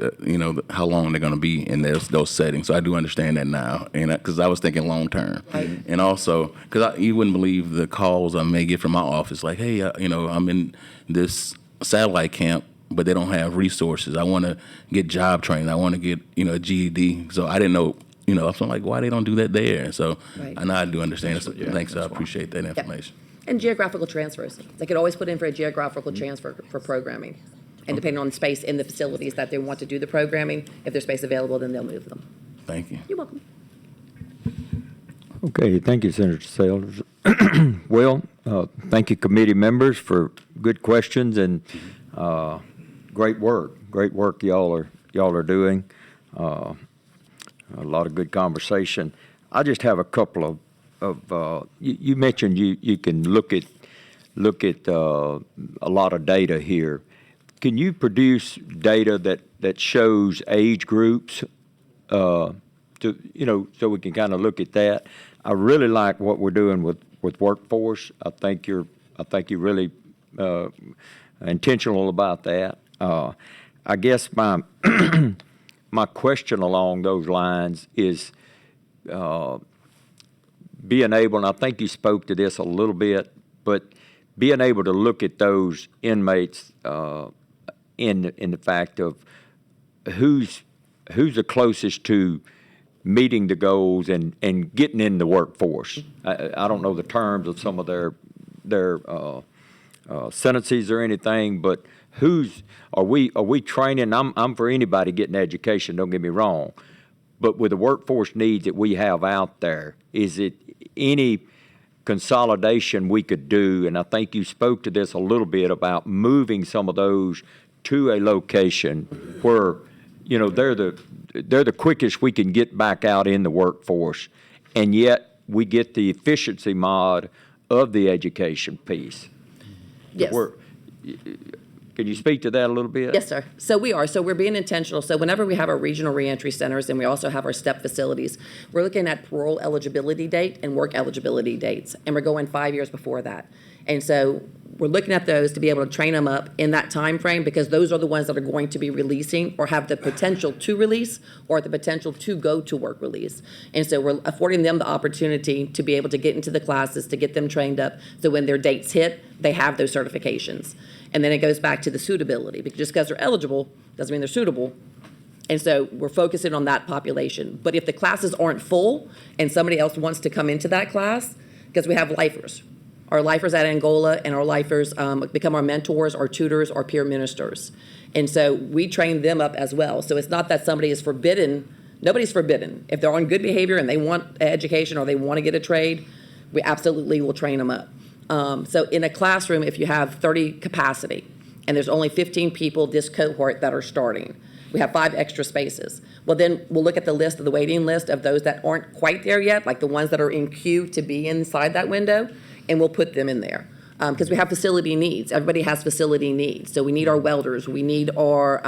how long they're going to be in those settings. So I do understand that now, and because I was thinking long term, and also because you wouldn't believe the calls I may get from my office, like, hey, I'm in this satellite camp, but they don't have resources. I want to get job training. I want to get a GED. So I didn't know. So I'm like, why they don't do that there? So I know I do understand. So thanks, I appreciate that information. And geographical transfers. They could always put in for a geographical transfer for programming. And depending on the space in the facilities that they want to do the programming, if there's space available, then they'll move them. Thank you. You're welcome. Okay, thank you, Senator Sellers. Well, thank you, committee members, for good questions and great work. Great work y'all are doing. A lot of good conversation. I just have a couple of you mentioned you can look at a lot of data here. Can you produce data that shows age groups, so we can kind of look at that? I really like what we're doing with workforce. I think you're really intentional about that. I guess my my question along those lines is being able, and I think you spoke to this a little bit, but being able to look at those inmates in the fact of who's the closest to meeting the goals and getting in the workforce. I don't know the terms of some of their sentences or anything, but are we training? I'm for anybody getting education, don't get me wrong, but with the workforce needs that we have out there, is it any consolidation we could do? And I think you spoke to this a little bit about moving some of those to a location where, they're the quickest we can get back out in the workforce, and yet we get the efficiency mod of the education piece. Yes. Can you speak to that a little bit? Yes, sir. So we are. So we're being intentional. So whenever we have our regional reentry centers and we also have our STEP facilities, we're looking at parole eligibility date and work eligibility dates, and we're going 5 years before that. And so we're looking at those to be able to train them up in that time frame, because those are the ones that are going to be releasing or have the potential to release or the potential to go to work release. And so we're affording them the opportunity to be able to get into the classes, to get them trained up, so when their dates hit, they have those certifications. And then it goes back to the suitability, because just because they're eligible doesn't mean they're suitable. And so we're focusing on that population. But if the classes aren't full and somebody else wants to come into that class, because we have lifers. Our lifers at Angola and our lifers become our mentors, our tutors, our peer ministers. And so we train them up as well. So it's not that somebody is forbidden. Nobody's forbidden. If they're on good behavior and they want education or they want to get a trade, we absolutely will train them up. So in a classroom, if you have 30 capacity and there's only 15 people this cohort that are starting, we have 5 extra spaces. Well, then we'll look at the list of the waiting list of those that aren't quite there yet, like the ones that are in queue to be inside that window, and we'll put them in there. Because we have facility needs. Everybody has facility needs. So we need our welders, we need our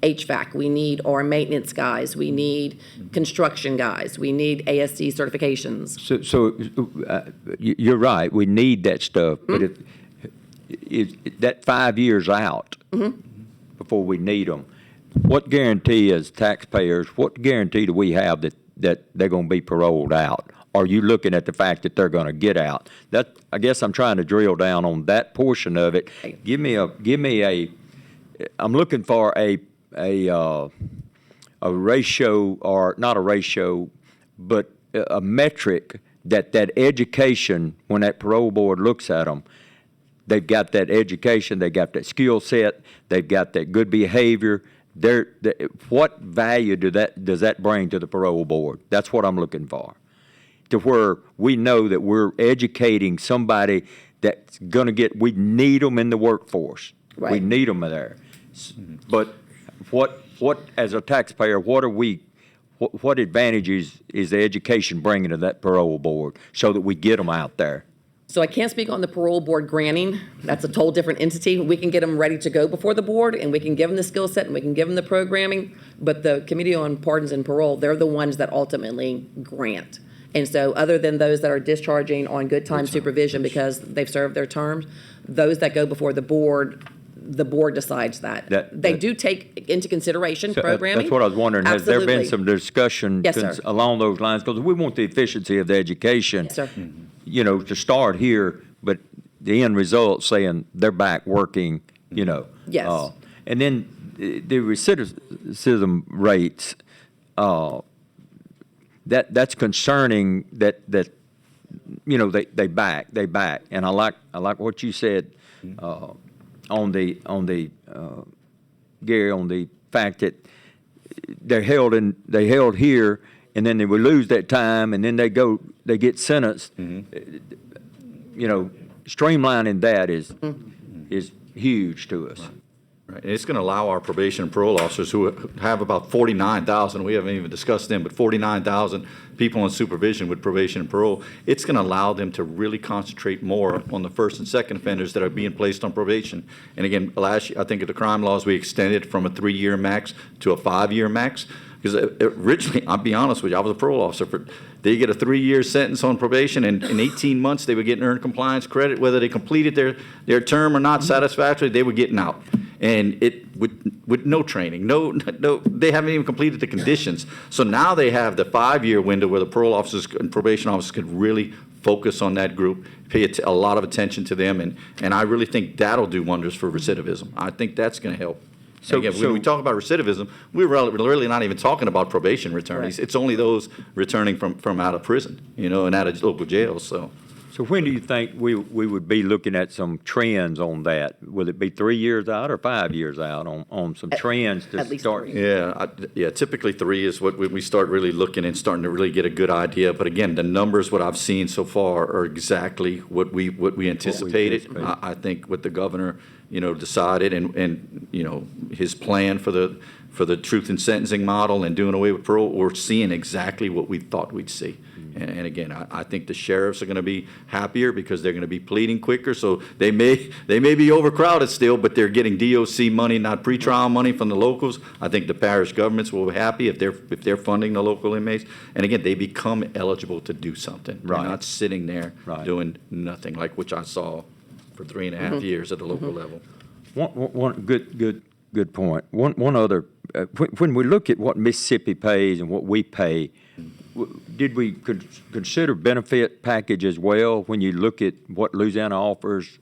HVAC, we need our maintenance guys, we need construction guys, we need ASC certifications. You're right, we need that stuff, but if that 5 years out before we need them, what guarantee as taxpayers, what guarantee do we have that they're going to be paroled out? Are you looking at the fact that they're going to get out? That, I guess I'm trying to drill down on that portion of it. Give me a, I'm looking for a ratio, or not a ratio, but a metric that education, when that parole board looks at them, they've got that education, they've got that skill set, they've got that good behavior. What value does that bring to the parole board? That's what I'm looking for. To where we know that we're educating somebody that's going to we need them in the workforce. Right. We need them there. But what as a taxpayer, what advantages is the education bringing to that parole board so that we get them out there? So I can't speak on the parole board granting. That's a total different entity. We can get them ready to go before the board, and we can give them the skill set, and we can give them the programming. But the Committee on Pardons and Parole, they're the ones that ultimately grant. And so other than those that are discharging on good time supervision because they've served their terms, those that go before the board decides that. They do take into consideration programming. That's what I was wondering. Has there been Absolutely. some discussion Yes, sir. along those lines? Because we want the efficiency of the education. Yes, sir. To start here, but the end result saying they're back working, Yes. And then the recidivism rates, that's concerning that they back. And I like what you said on the Gary, on the fact that they held here, and then they would lose that time, and then they get sentenced. Streamlining that is huge to us. Right. And it's going to allow our probation and parole officers, who have about 49,000, we haven't even discussed them, but 49,000 people on supervision with probation and parole, it's going to allow them to really concentrate more on the first and second offenders that are being placed on probation. And again, last year, I think at the crime laws, we extended from a 3-year max to a 5-year max. Because originally, I'll be honest with you, I was a parole officer. They get a 3-year sentence on probation, and in 18 months, they were getting earned compliance credit. Whether they completed their term or not satisfactorily, they were getting out. And with no training, no, they haven't even completed the conditions. So now they have the 5-year window where the parole officers and probation officers could really focus on that group, pay a lot of attention to them, and I really think that'll do wonders for recidivism. I think that's going to help. So- Again, when we talk about recidivism, we're really not even talking about probation returnees. Right. It's only those returning from out of prison, and out of local jails, so. So when do you think we would be looking at some trends on that? Will it be 3 years out or 5 years out on some trends to at least start? 3. Yeah, typically 3 is what we start really looking and starting to really get a good idea. But again, the numbers, what I've seen so far, are exactly what we anticipated. anticipated. I think what the governor, decided, and his plan for the truth in sentencing model and doing away with parole, we're seeing exactly what we thought we'd see. And again, I think the sheriffs are going to be happier because they're going to be pleading quicker. So they may be overcrowded still, but they're getting DOC money, not pretrial money from the locals. I think the parish governments will be happy if they're funding the local inmates. And again, they become eligible to do something. Right. They're not sitting there Right. doing nothing, like which I saw for 3.5 years at the local level. One good point. One other, when we look at what Mississippi pays and what we pay, did we consider benefit package as well when you look at what Louisiana offers?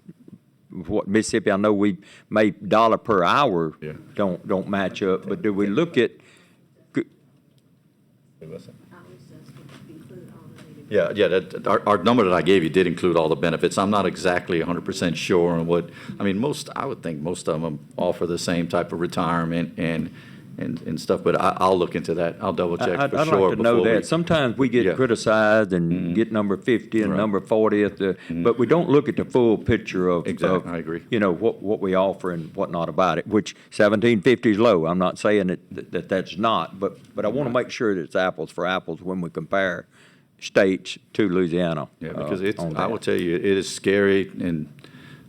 What Mississippi, I know we may dollar per hour Yeah. don't match up, but do we look at, Yeah, our number that I gave you did include all the benefits. I'm not exactly 100% sure on what, I mean, I would think most of them offer the same type of retirement and stuff, but I'll look into that. I'll double check I'd for like sure. to know before we- that. Sometimes we Yeah. get criticized and get number 50 and Right. number 40th, but we don't look at the full picture of. Exactly, of, I agree. You know, what we offer and whatnot about it, which 1750 is low. I'm not saying that's not, but I want to make sure that it's apples for apples when we compare states to Louisiana. Yeah, because on I that. will tell you, it is scary and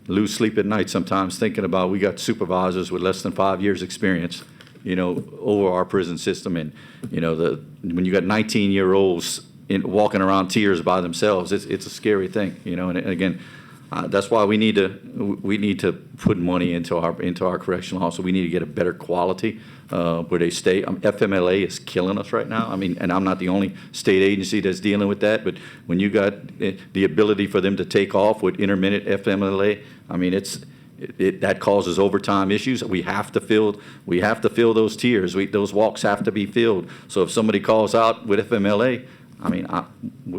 lose sleep at night sometimes thinking about, we got supervisors with less than 5 years' experience, you know, over our prison system. And, you know, when you got 19-year-olds walking around tears by themselves, it's a scary thing, you know. And again, that's why we need to put money into our correctional officer. We need to get a better quality where they stay. FMLA is killing us right now. I mean, and I'm not the only state agency that's dealing with that. But when you got the ability for them to take off with intermittent FMLA, I mean, that causes overtime issues. We have to fill those tiers. Those walks have to be filled. So if somebody calls out with FMLA, I mean,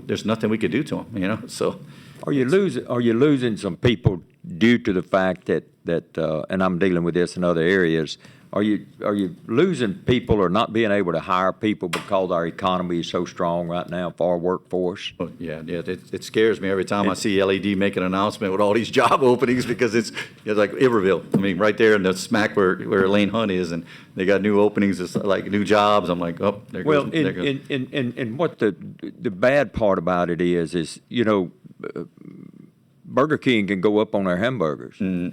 there's nothing we could do to them, you know. So. Are you losing some people due to the fact that and I'm dealing with this in other areas? Are you losing people or not being able to hire people because our economy is so strong right now for our workforce? Oh, yeah, it scares me every time I see LED make an announcement with all these job openings because it's like Iberville. I mean, right there in the smack where Elaine Hunt is, and they got new openings, it's like new jobs. I'm like, oh, there goes. Well, and what the bad part about it is you know, Burger King can go up on their hamburgers, and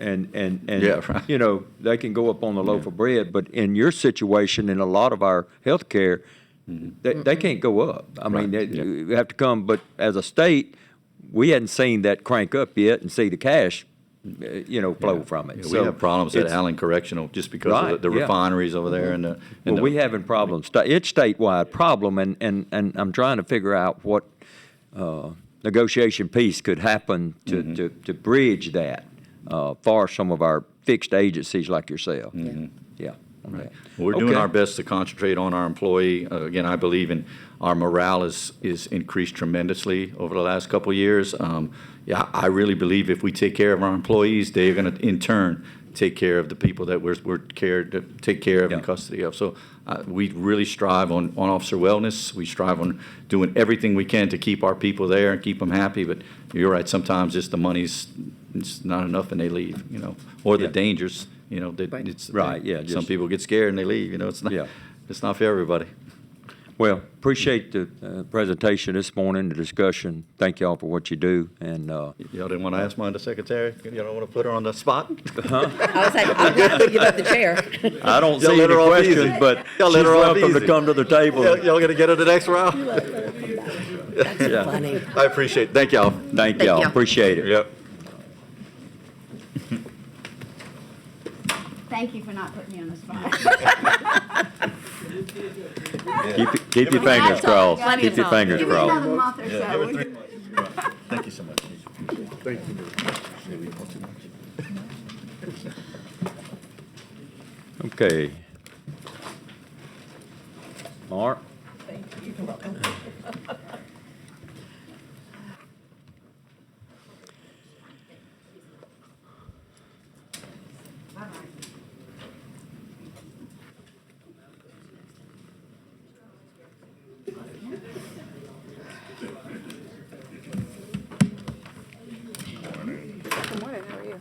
Yeah, right. you know, they can go up on the loaf of bread. But in your situation, in a lot of our healthcare, they can't go up. I mean, they have to come. But as a state, we hadn't seen that crank up yet and see the cash, you know, flow from it. Yeah, we have problems at Allen Correctional just because of the refineries over there and the. Well, we having problems. It's statewide problem, and I'm trying to figure out what negotiation piece could happen to bridge that for some of our fixed agencies like yourself. Yeah. Right. We're doing our best to concentrate on our employee. Again, I believe in our morale is increased tremendously over the last couple of years. Yeah, I really believe if we take care of our employees, they're going to in turn take care of the people that we're take care of in custody of. So we really strive on officer wellness. We strive on doing everything we can to keep our people there and keep them happy. But you're right, sometimes just the money's it's not enough and they leave, you know, or the dangers, you know. It's, Right, yeah, some just- people get scared and they leave, you know. It's not for everybody. Well, appreciate the presentation this morning, the discussion. Thank y'all for what you do, and Y'all didn't want to ask my secretary? Y'all don't want to put her on the spot? I was like, I'm glad to give up the chair. I don't Y'all see let any her off questions, easy. but Y'all she's let her off welcome to easy. come to the table. Y'all going to get her the next round? Yeah. Funny. I appreciate it. Thank y'all. Thank y'all, you. appreciate it. Yep. Thank you for not putting me on the spot. Keep your fingers crossed, Plenty keep of your time. fingers Give me crossed. another month or so. Thank you so much. Okay. Mark? Good morning, how are you?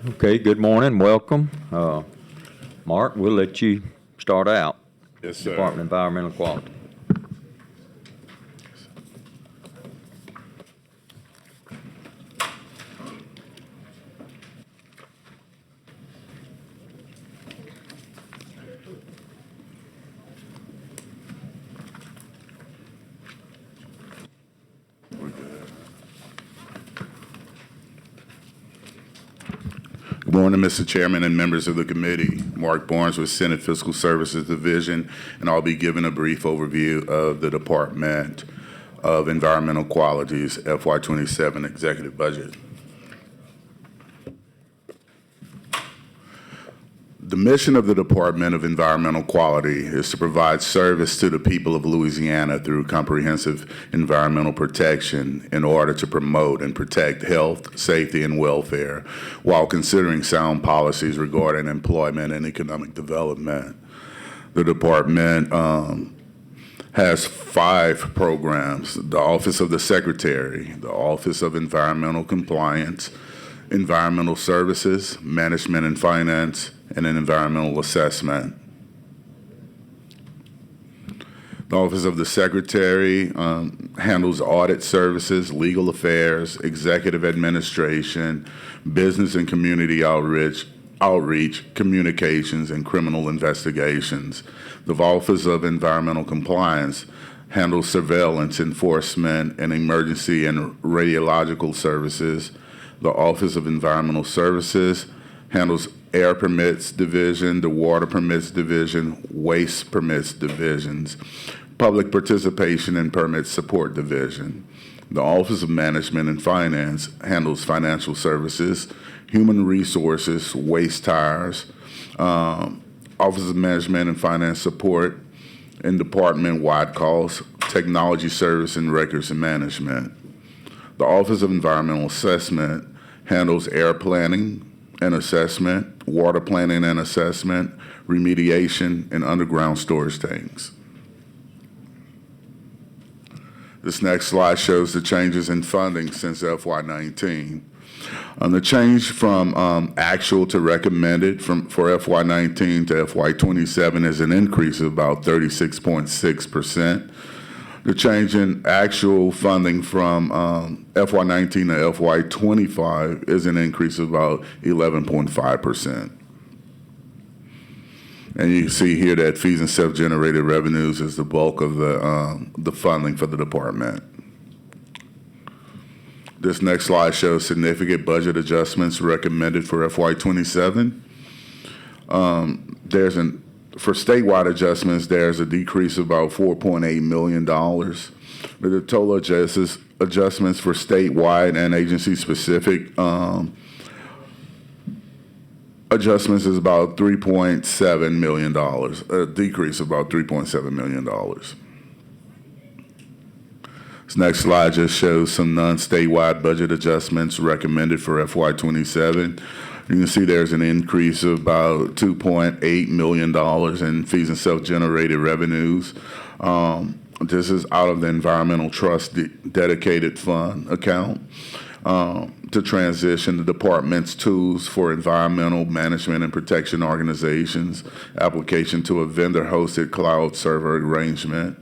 Okay, good morning, welcome. Mark, we'll let you start out. Yes, sir. Department of Environmental Quality. morning, Mr. Chairman and members of the committee. Mark Barnes with Senate Fiscal Services Division, and I'll be giving a brief overview of the Department of Environmental Quality's FY27 executive budget. The mission of the Department of Environmental Quality is to provide service to the people of Louisiana through comprehensive environmental protection in order to promote and protect health, safety, and welfare, while considering sound policies regarding employment and economic development. The department has 5 programs: the Office of the Secretary, the Office of Environmental Compliance, Environmental Services, Management and Finance, and an Environmental Assessment. The Office of the Secretary handles audit services, legal affairs, executive administration, business and community outreach, communications, and criminal investigations. The Office of Environmental Compliance handles surveillance, enforcement, and emergency and radiological services. The Office of Environmental Services handles air permits division, the water permits division, waste permits divisions, public participation and permit support division. The Office of Management and Finance handles financial services, human resources, waste tires, Office of Management and Finance support, and department-wide costs, technology service, and records and management. The Office of Environmental Assessment handles air planning and assessment, water planning and assessment, remediation, and underground storage tanks. This next slide shows the changes in funding since FY19. The change from actual to recommended for FY19 to FY27 is an increase of about 36.6%. The change in actual funding from FY19 to FY25 is an increase of about 11.5%. And you can see here that fees and self-generated revenues is the bulk of the funding for the department. This next slide shows significant budget adjustments recommended for FY27. For statewide adjustments, there's a decrease of about $4.8 million. The total adjustments for statewide and agency-specific adjustments is about $3.7 million, a decrease of about $3.7 million. This next slide just shows some non-statewide budget adjustments recommended for FY27. You can see there's an increase of about $2.8 million in fees and self-generated revenues. This is out of the Environmental Trust Dedicated Fund account to transition the department's tools for environmental management and protection organizations application to a vendor-hosted cloud server arrangement.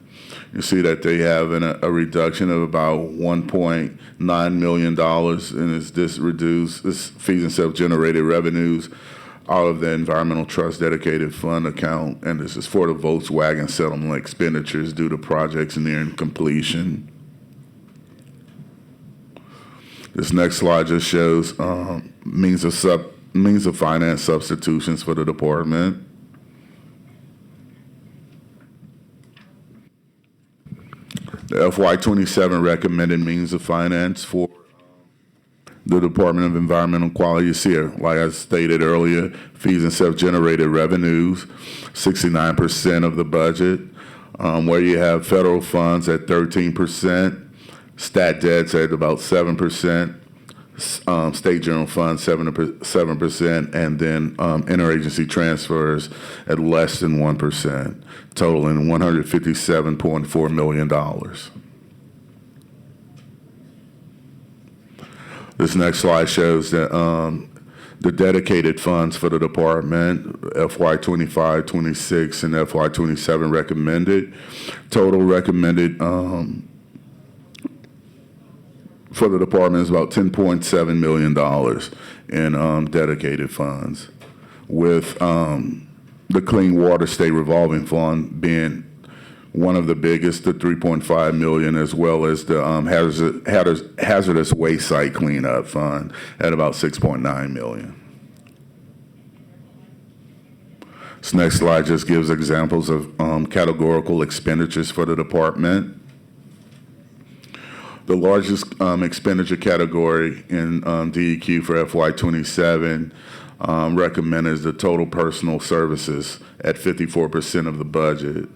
You see that they have a reduction of about $1.9 million, and this fees and self-generated revenues out of the Environmental Trust Dedicated Fund account, and this is for the Volkswagen settlement expenditures due to projects nearing completion. This next slide just shows means of finance substitutions for the department. The FY27 recommended means of finance for the Department of Environmental Quality is here. Like I stated earlier, fees and self-generated revenues, 69% of the budget, where you have federal funds at 13%, stat debts at about 7%, state general funds 7%, and then interagency transfers at less than 1%, totaling $157.4 million. This next slide shows that the dedicated funds for the department, FY25, 26, and FY27 recommended. Total recommended for the department is about $10.7 million in dedicated funds, with the Clean Water State Revolving Fund being one of the biggest, the $3.5 million, as well as the hazardous waste site cleanup fund at about $6.9 million. This next slide just gives examples of categorical expenditures for the department. The largest expenditure category in DEQ for FY27 recommended is the total personal services at 54% of the budget.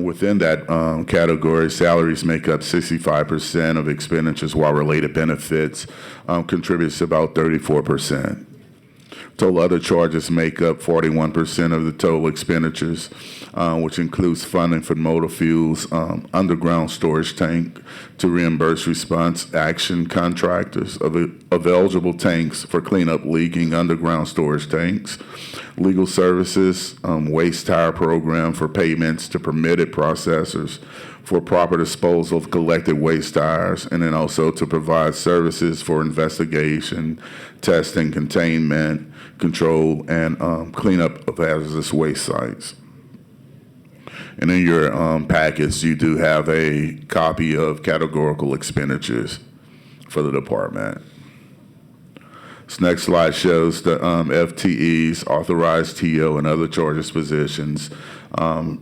Within that category, salaries make up 65% of expenditures, while related benefits contributes to about 34%. Total other charges make up 41% of the total expenditures, which includes funding for motor fuels, underground storage tank to reimburse response action contractors of eligible tanks for cleanup leaking underground storage tanks, legal services, waste tire program for payments to permitted processors for proper disposal of collected waste tires, and then also to provide services for investigation, testing, containment, control, and cleanup of hazardous waste sites. And in your packets, you do have a copy of categorical expenditures for the department. This next slide shows the FTEs, authorized TO, and other charges positions. The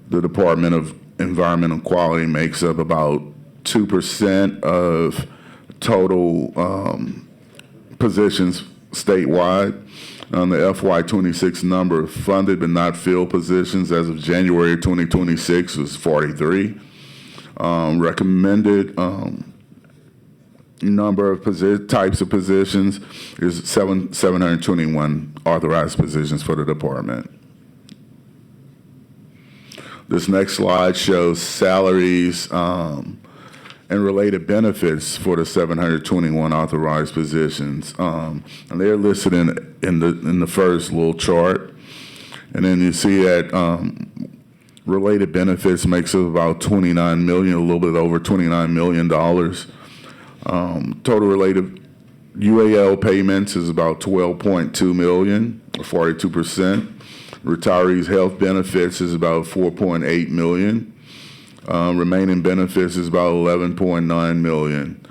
Department of Environmental Quality makes up about 2% of total positions statewide. On the FY26 number of funded but not filled positions as of January 2026 was 43. Recommended number of types of positions is 721 authorized positions for the department. This next slide shows salaries and related benefits for the 721 authorized positions, and they're listed in the first little chart. And then you see that related benefits makes up about $29 million, a little bit over $29 million. Total related UAL payments is about $12.2 million, or 42%. Retirees' health benefits is about $4.8 million. Remaining benefits is about $11.9 million.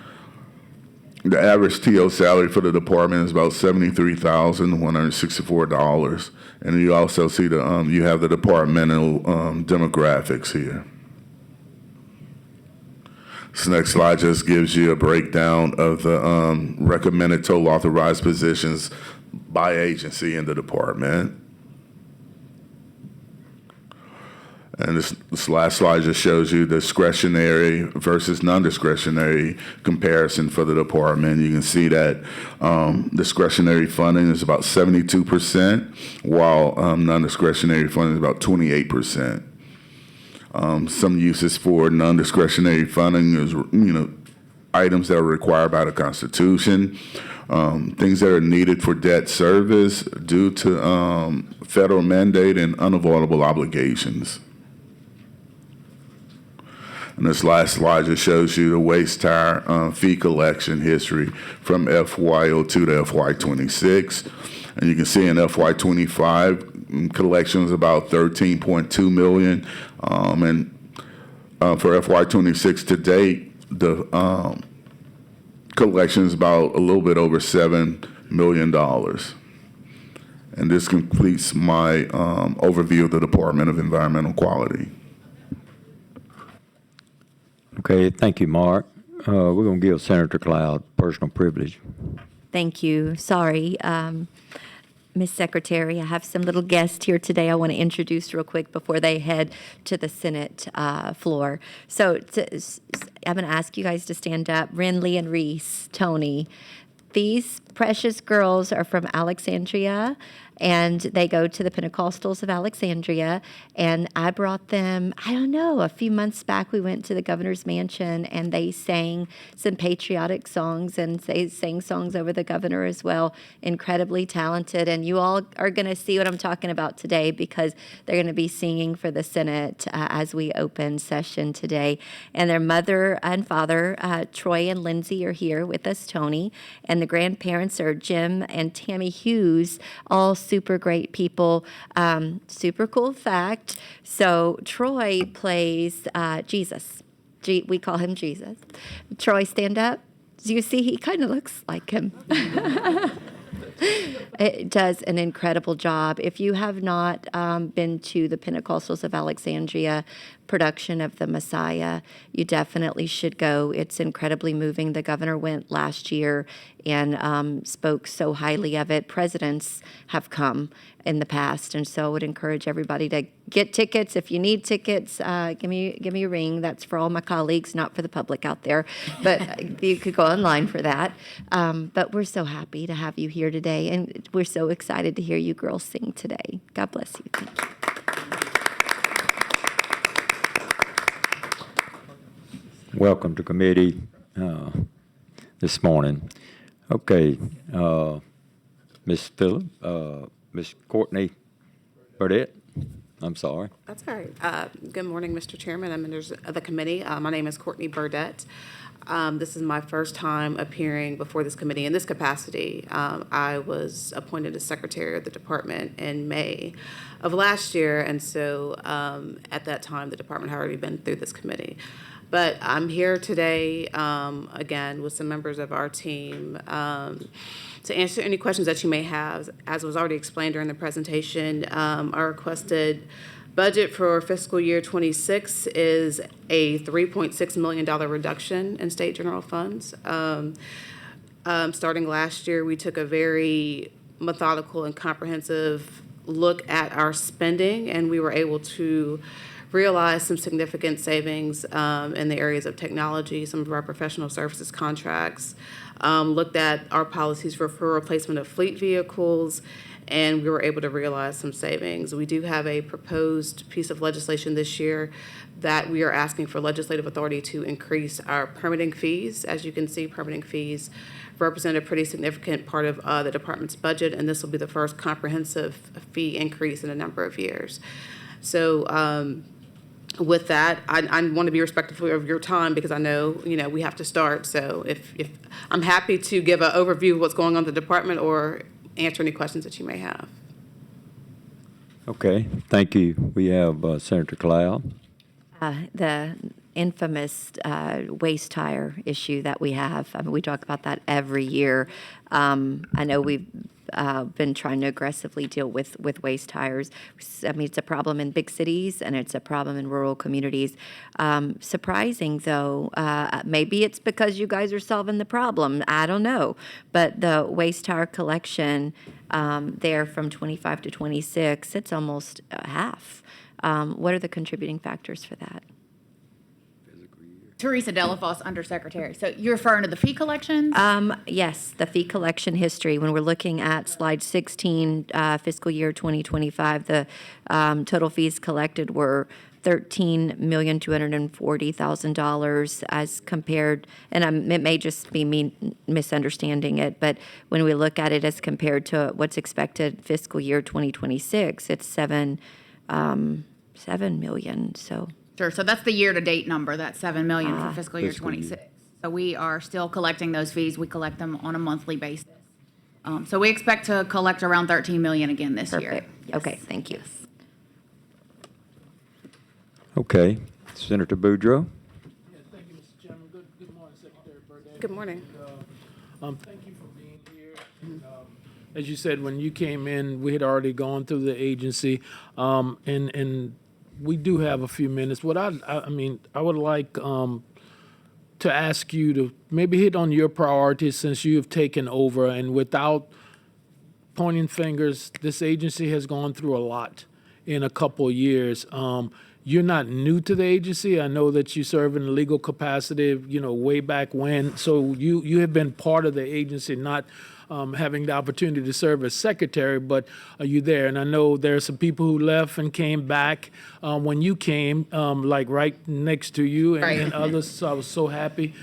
The average TO salary for the department is about $73,164. And you also see you have the departmental demographics here. This next slide just gives you a breakdown of the recommended total authorized positions by agency in the department. And this last slide just shows you discretionary versus non-discretionary comparison for the department. You can see that discretionary funding is about 72%, while non-discretionary funding is about 28%. Some uses for non-discretionary funding is, items that are required by the Constitution, things that are needed for debt service due to federal mandate and unavoidable obligations. And this last slide just shows you the waste tire fee collection history from FY02 to FY26. And you can see in FY25, collection was about $13.2 million. And for FY26 to date, the collection is about a little bit over $7 million. And this completes my overview of the Department of Environmental Quality. Okay, thank you, Mark. We're going to give Senator Cloud personal privilege. Thank you. Sorry, Ms. Secretary, I have some little guests here today I want to introduce real quick before they head to the Senate floor. So I'm going to ask you guys to stand up. Renly and Reese, Tony. These precious girls are from Alexandria, and they go to the Pentecostals of Alexandria. And I brought them, a few months back we went to the governor's mansion, and they sang some patriotic songs, and they sang songs over the governor as well. Incredibly talented. And you all are going to see what I'm talking about today, because they're going to be singing for the Senate as we open session today. And their mother and father, Troy and Lindsay, are here with us, Tony. And the grandparents are Jim and Tammy Hughes, all super great people. Super cool fact. So Troy plays Jesus. We call him Jesus. Troy, stand up. Do you see he kind of looks like him? It does an incredible job. If you have not been to the Pentecostals of Alexandria production of The Messiah, you definitely should go. It's incredibly moving. The governor went last year and spoke so highly of it. Presidents have come in the past, and so I would encourage everybody to get tickets. If you need tickets, give me a ring. That's for all my colleagues, not for the public out there. But you could go online for that. But we're so happy to have you here today, and we're so excited to hear you girls sing today. God bless you. Thank you. Welcome to committee this morning. Okay, Ms. Phillip, Ms. Courtney Burdette, I'm sorry. That's all right. Good morning, Mr. Chairman and members of the committee. My name is Courtney Burdette. This is my first time appearing before this committee in this capacity. I was appointed as secretary of the department in May of last year, and so at that time, the department had already been through this committee. But I'm here today, again, with some members of our team to answer any questions that you may have. As was already explained during the presentation, our requested budget for fiscal year 26 is a $3.6 million reduction in state general funds. Starting last year, we took a very methodical and comprehensive look at our spending, and we were able to realize some significant savings in the areas of technology, some of our professional services contracts, looked at our policies for replacement of fleet vehicles, and we were able to realize some savings. We do have a proposed piece of legislation this year that we are asking for legislative authority to increase our permitting fees. As you can see, permitting fees represent a pretty significant part of the department's budget, and this will be the first comprehensive fee increase in a number of years. So with that, I want to be respectful of your time because I know, we have to start. So if I'm happy to give an overview of what's going on in the department or answer any questions that you may have. Okay, thank you. We have Senator Cloud. The infamous waste tire issue that we have. I mean, we talk about that every year. I know we've been trying to aggressively deal with waste tires. I mean, it's a problem in big cities and it's a problem in rural communities. Surprising, though, maybe it's because you guys are solving the problem. I don't know. But the waste tire collection there from 25 to 26, it's almost half. What are the contributing factors for that? Teresa Delafosse, Undersecretary. So you're referring to the fee collections? Yes, the fee collection history. When we're looking at slide 16, fiscal year 2025, the total fees collected were $13,240,000 as compared, and it may just be me misunderstanding it, but when we look at it as compared to what's expected fiscal year 2026, it's 7 million. So. Sure. So that's the year-to-date number, that $7 million for fiscal year Fiscal year. 26. So we are still collecting those fees. We collect them on a monthly basis. So we expect to collect around $13 million again this year. Perfect. Yes. Okay, thank you. Okay, Senator Boudreaux. Thank you, Mr. Chairman. Good morning, Secretary Burdette. Good morning. Thank you for being here. As you said, when you came in, we had already gone through the agency, and we do have a few minutes. What I would like to ask you to maybe hit on your priorities since you have taken over, and without pointing fingers, this agency has gone through a lot in a couple of years. You're not new to the agency. I know that you serve in a legal capacity, way back when. So you have been part of the agency, not having the opportunity to serve as secretary, but are you there? And I know there are some people who left and came back when you came, like right next to you and others. So I was so happy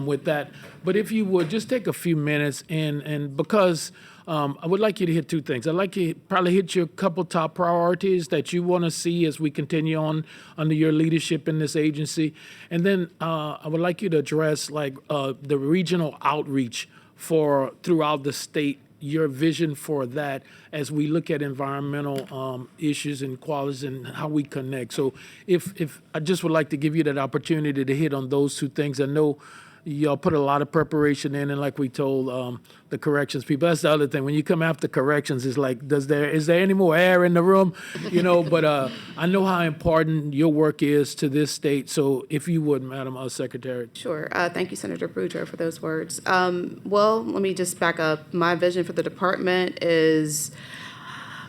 with that. But if you would, just take a few minutes and because I would like you to hit two things. I'd like you to probably hit your couple top priorities that you want to see as we continue on under your leadership in this agency. And then I would like you to address the regional outreach for throughout the state, your vision for that as we look at environmental issues and qualities and how we connect. So if I just would like to give you that opportunity to hit on those two things. I know y'all put a lot of preparation in, and like we told the corrections people, that's the other thing. When you come after corrections, it's like, is there any more air in the room? You know, but I know how important your work is to this state. So if you would, Madam Secretary. Sure. Thank you, Senator Boudreaux, for those words. Well, let me just back up. My vision for the department is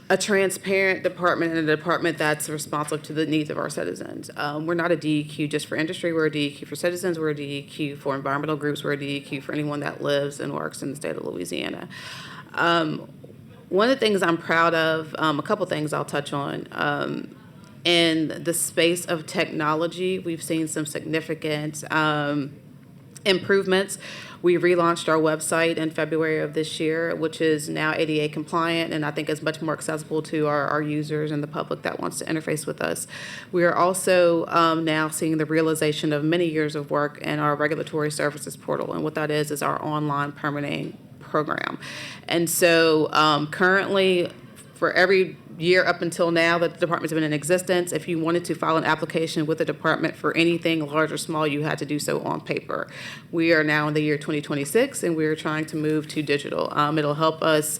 a transparent department and a department that's responsive to the needs of our citizens. We're not a DEQ just for industry. We're a DEQ for citizens. We're a DEQ for environmental groups. We're a DEQ for anyone that lives and works in the state of Louisiana. One of the things I'm proud of, a couple things I'll touch on. In the space of technology, we've seen some significant improvements. We relaunched our website in February of this year, which is now ADA compliant, and I think is much more accessible to our users and the public that wants to interface with us. We are also now seeing the realization of many years of work in our regulatory services portal, and what that is our online permitting program. And so currently, for every year up until now that the department's been in existence, if you wanted to file an application with the department for anything large or small, you had to do so on paper. We are now in the year 2026, and we are trying to move to digital. It'll help us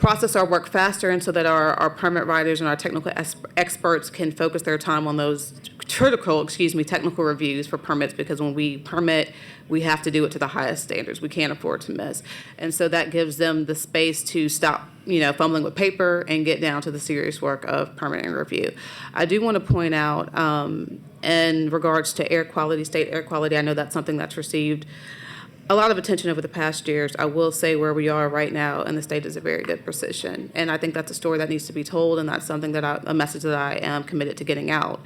process our work faster, and so that our permit writers and our technical experts can focus their time on those critical, technical reviews for permits, because when we permit, we have to do it to the highest standards. We can't afford to miss. And so that gives them the space to stop, fumbling with paper and get down to the serious work of permitting review. I do want to point out, in regards to air quality, state air quality, I know that's something that's received a lot of attention over the past years. I will say where we are right now in the state is a very good position. And I think that's a story that needs to be told, and that's something a message that I am committed to getting out.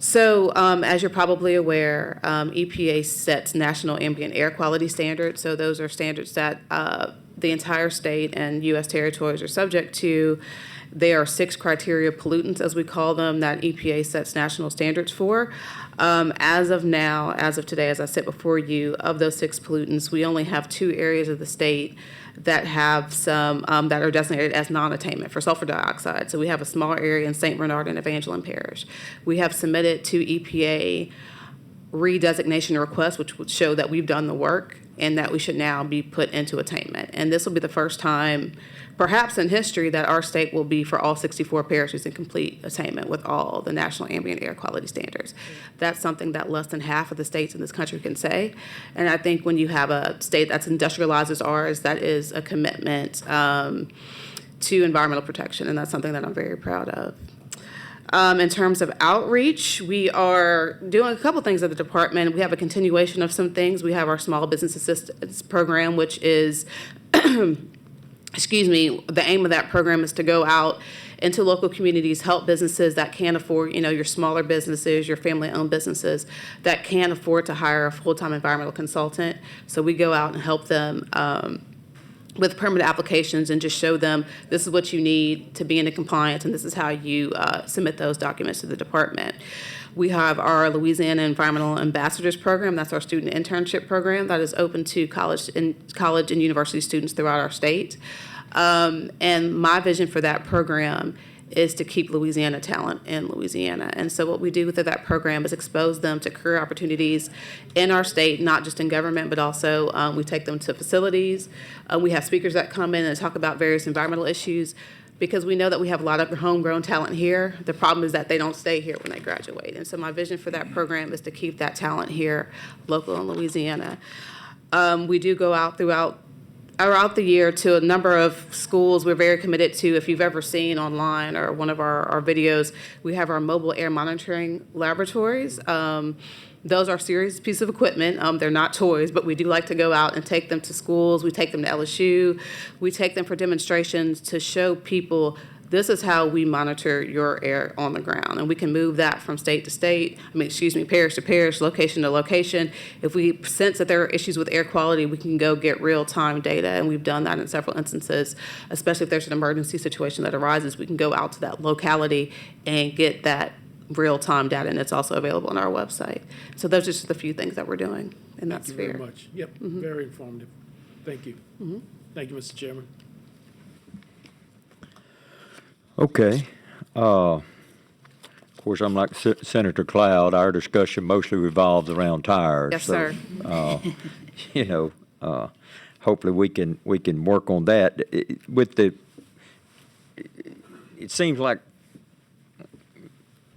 So, as you're probably aware, EPA sets national ambient air quality standards. So those are standards that the entire state and U.S. territories are subject to. There are 6 criteria pollutants, as we call them, that EPA sets national standards for. As of now, as of today, as I sit before you, of those 6 pollutants, we only have 2 areas of the state that have some, that are designated as non-attainment for sulfur dioxide. So we have a small area in St. Bernard and Evangeline Parish. We have submitted to EPA redesignation requests, which would show that we've done the work and that we should now be put into attainment. And this will be the first time, perhaps in history, that our state will be, for all 64 parishes, in complete attainment with all the national ambient air quality standards. That's something that less than half of the states in this country can say. And I think when you have a state that's industrialized as ours, that is a commitment to environmental protection, and that's something that I'm very proud of. In terms of outreach, we are doing a couple things at the department. We have a continuation of some things. We have our small business assistance program, which is, the aim of that program is to go out into local communities, help businesses that can't afford, your smaller businesses, your family-owned businesses that can't afford to hire a full-time environmental consultant. So we go out and help them with permit applications and just show them this is what you need to be in compliance, and this is how you submit those documents to the department. We have our Louisiana Environmental Ambassadors Program. That's our student internship program that is open to college and university students throughout our state. And my vision for that program is to keep Louisiana talent in Louisiana. And so what we do with that program is expose them to career opportunities in our state, not just in government, but also we take them to facilities. We have speakers that come in and talk about various environmental issues, because we know that we have a lot of homegrown talent here. The problem is that they don't stay here when they graduate. And so my vision for that program is to keep that talent here, local in Louisiana. We do go out throughout the year to a number of schools. We're very committed to, if you've ever seen online or one of our videos, we have our mobile air monitoring laboratories. Those are serious pieces of equipment. They're not toys, but we do like to go out and take them to schools. We take them to LSU. We take them for demonstrations to show people this is how we monitor your air on the ground. And we can move that from state to state, parish to parish, location to location. If we sense that there are issues with air quality, we can go get real-time data, and we've done that in several instances, especially if there's an emergency situation that arises. We can go out to that locality and get that real-time data, and it's also available on our website. So those are just a few things that we're doing in that sphere. Thank you very much. Yep, very informative. Thank you. Thank you, Mr. Chairman. Okay. Of course, I'm like Senator Cloud, our discussion mostly revolves around tires. Yes, So, sir. You know, hopefully we can work on that. It seems like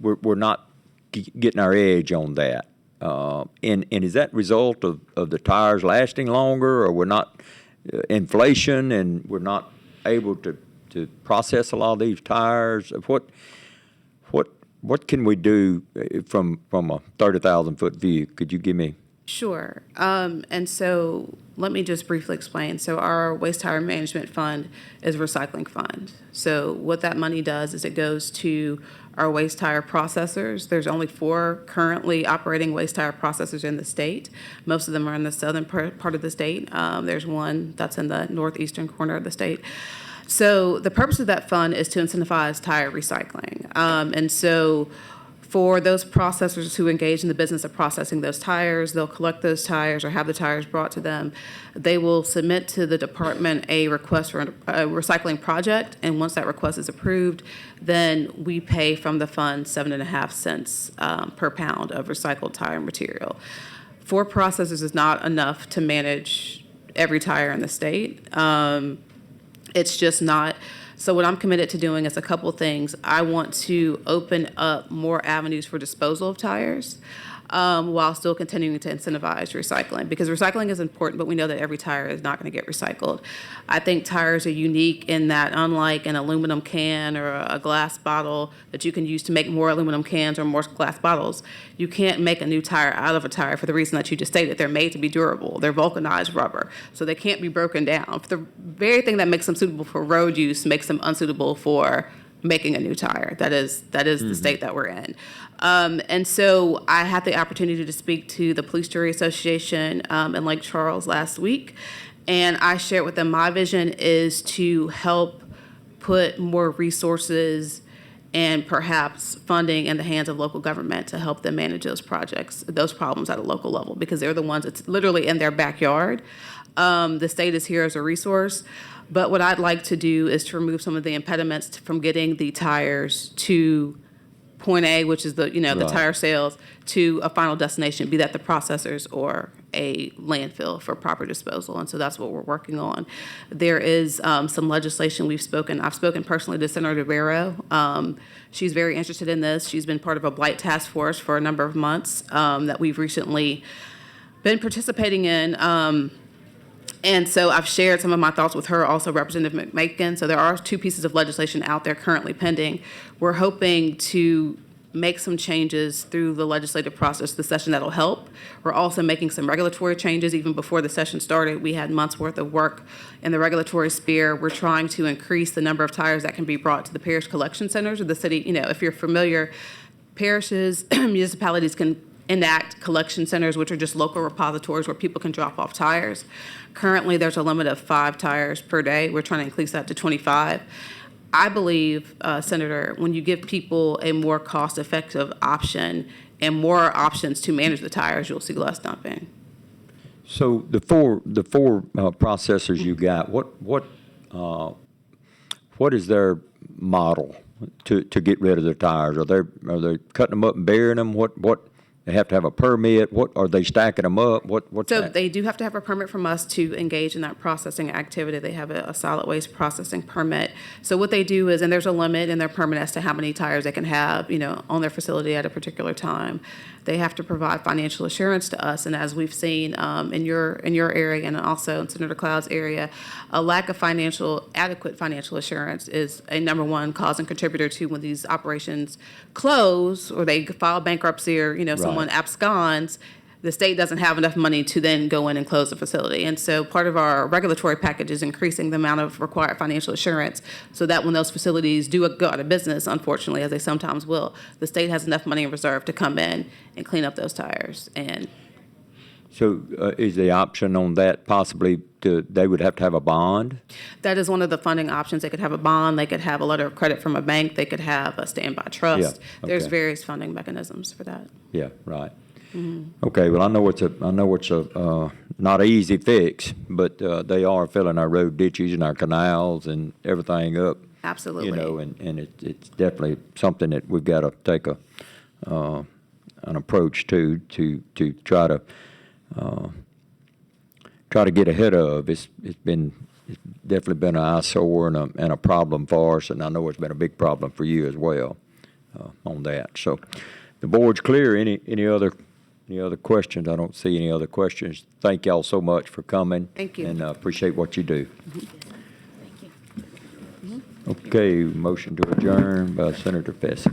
we're not getting our edge on that. And is that result of the tires lasting longer, or we're not, inflation, and we're not able to process a lot of these tires? What can we do from a 30,000-foot view? Could you give me? Sure. And so let me just briefly explain. So our waste tire management fund is a recycling fund. So what that money does is it goes to our waste tire processors. There's only 4 currently operating waste tire processors in the state. Most of them are in the southern part of the state. There's one that's in the northeastern corner of the state. So the purpose of that fund is to incentivize tire recycling. And so for those processors who engage in the business of processing those tires, they'll collect those tires or have the tires brought to them. They will submit to the department a request for a recycling project, and once that request is approved, then we pay from the fund 7.5 cents per pound of recycled tire material. 4 processors is not enough to manage every tire in the state. It's just not. So what I'm committed to doing is a couple of things. I want to open up more avenues for disposal of tires while still continuing to incentivize recycling, because recycling is important, but we know that every tire is not going to get recycled. I think tires are unique in that, unlike an aluminum can or a glass bottle that you can use to make more aluminum cans or more glass bottles, you can't make a new tire out of a tire for the reason that you just stated. They're made to be durable. They're vulcanized rubber, so they can't be broken down. The very thing that makes them suitable for road use makes them unsuitable for making a new tire. That is the state that we're in. And so I had the opportunity to speak to the Police Jury Association in Lake Charles last week, and I shared with them my vision is to help put more resources and perhaps funding in the hands of local government to help them manage those projects, those problems at a local level, because they're the ones that's literally in their backyard. The state is here as a resource. But what I'd like to do is to remove some of the impediments from getting the tires to point A, which is the Right. tire sales, to a final destination, be that the processors or a landfill for proper disposal. And so that's what we're working on. There is some legislation I've spoken personally to Senator Barrow. She's very interested in this. She's been part of a blight task force for a number of months that we've recently been participating in. And so I've shared some of my thoughts with her, also Representative McMakin. So there are 2 pieces of legislation out there currently pending. We're hoping to make some changes through the legislative process this session that'll help. We're also making some regulatory changes. Even before the session started, we had months worth of work in the regulatory sphere. We're trying to increase the number of tires that can be brought to the parish collection centers of the city. If you're familiar, parishes, municipalities can enact collection centers, which are just local repositories where people can drop off tires. Currently, there's a limit of 5 tires per day. We're trying to increase that to 25. I believe, Senator, when you give people a more cost-effective option and more options to manage the tires, you'll see less dumping. So the four processors you got, what is their model to get rid of their tires? Are they cutting them up and burying them? What they have to have a permit? What are they stacking them up? What's So that? they do have to have a permit from us to engage in that processing activity. They have a solid waste processing permit. So what they do is, and there's a limit in their permit as to how many tires they can have, on their facility at a particular time. They have to provide financial assurance to us, and as we've seen in your area and also in Senator Cloud's area, a lack of adequate financial assurance is a number one cause and contributor to when these operations close or they file bankruptcy or someone absconds. The state doesn't have enough money to then go in and close the facility. And so part of our regulatory package is increasing the amount of required financial assurance so that when those facilities do go out of business, unfortunately, as they sometimes will, the state has enough money in reserve to come in and clean up those tires. And So is the option on that possibly they would have to have a bond? that is one of the funding options. They could have a bond, they could have a letter of credit from a bank, they could have a standby trust. Yeah, There's okay. various funding mechanisms for that. Yeah, right. Okay, well, I know it's a not an easy fix, but they are filling our road ditches and our canals and everything up. Absolutely. And it's definitely something that we've got to take a an approach to try to get ahead of. It's definitely been an eyesore and a problem for us, and I know it's been a big problem for you as well on that. So the board's clear. Any other questions? I don't see any other questions. Thank y'all so much for coming. Thank you. And appreciate what you do. Okay, motion to adjourn by Senator Fessy.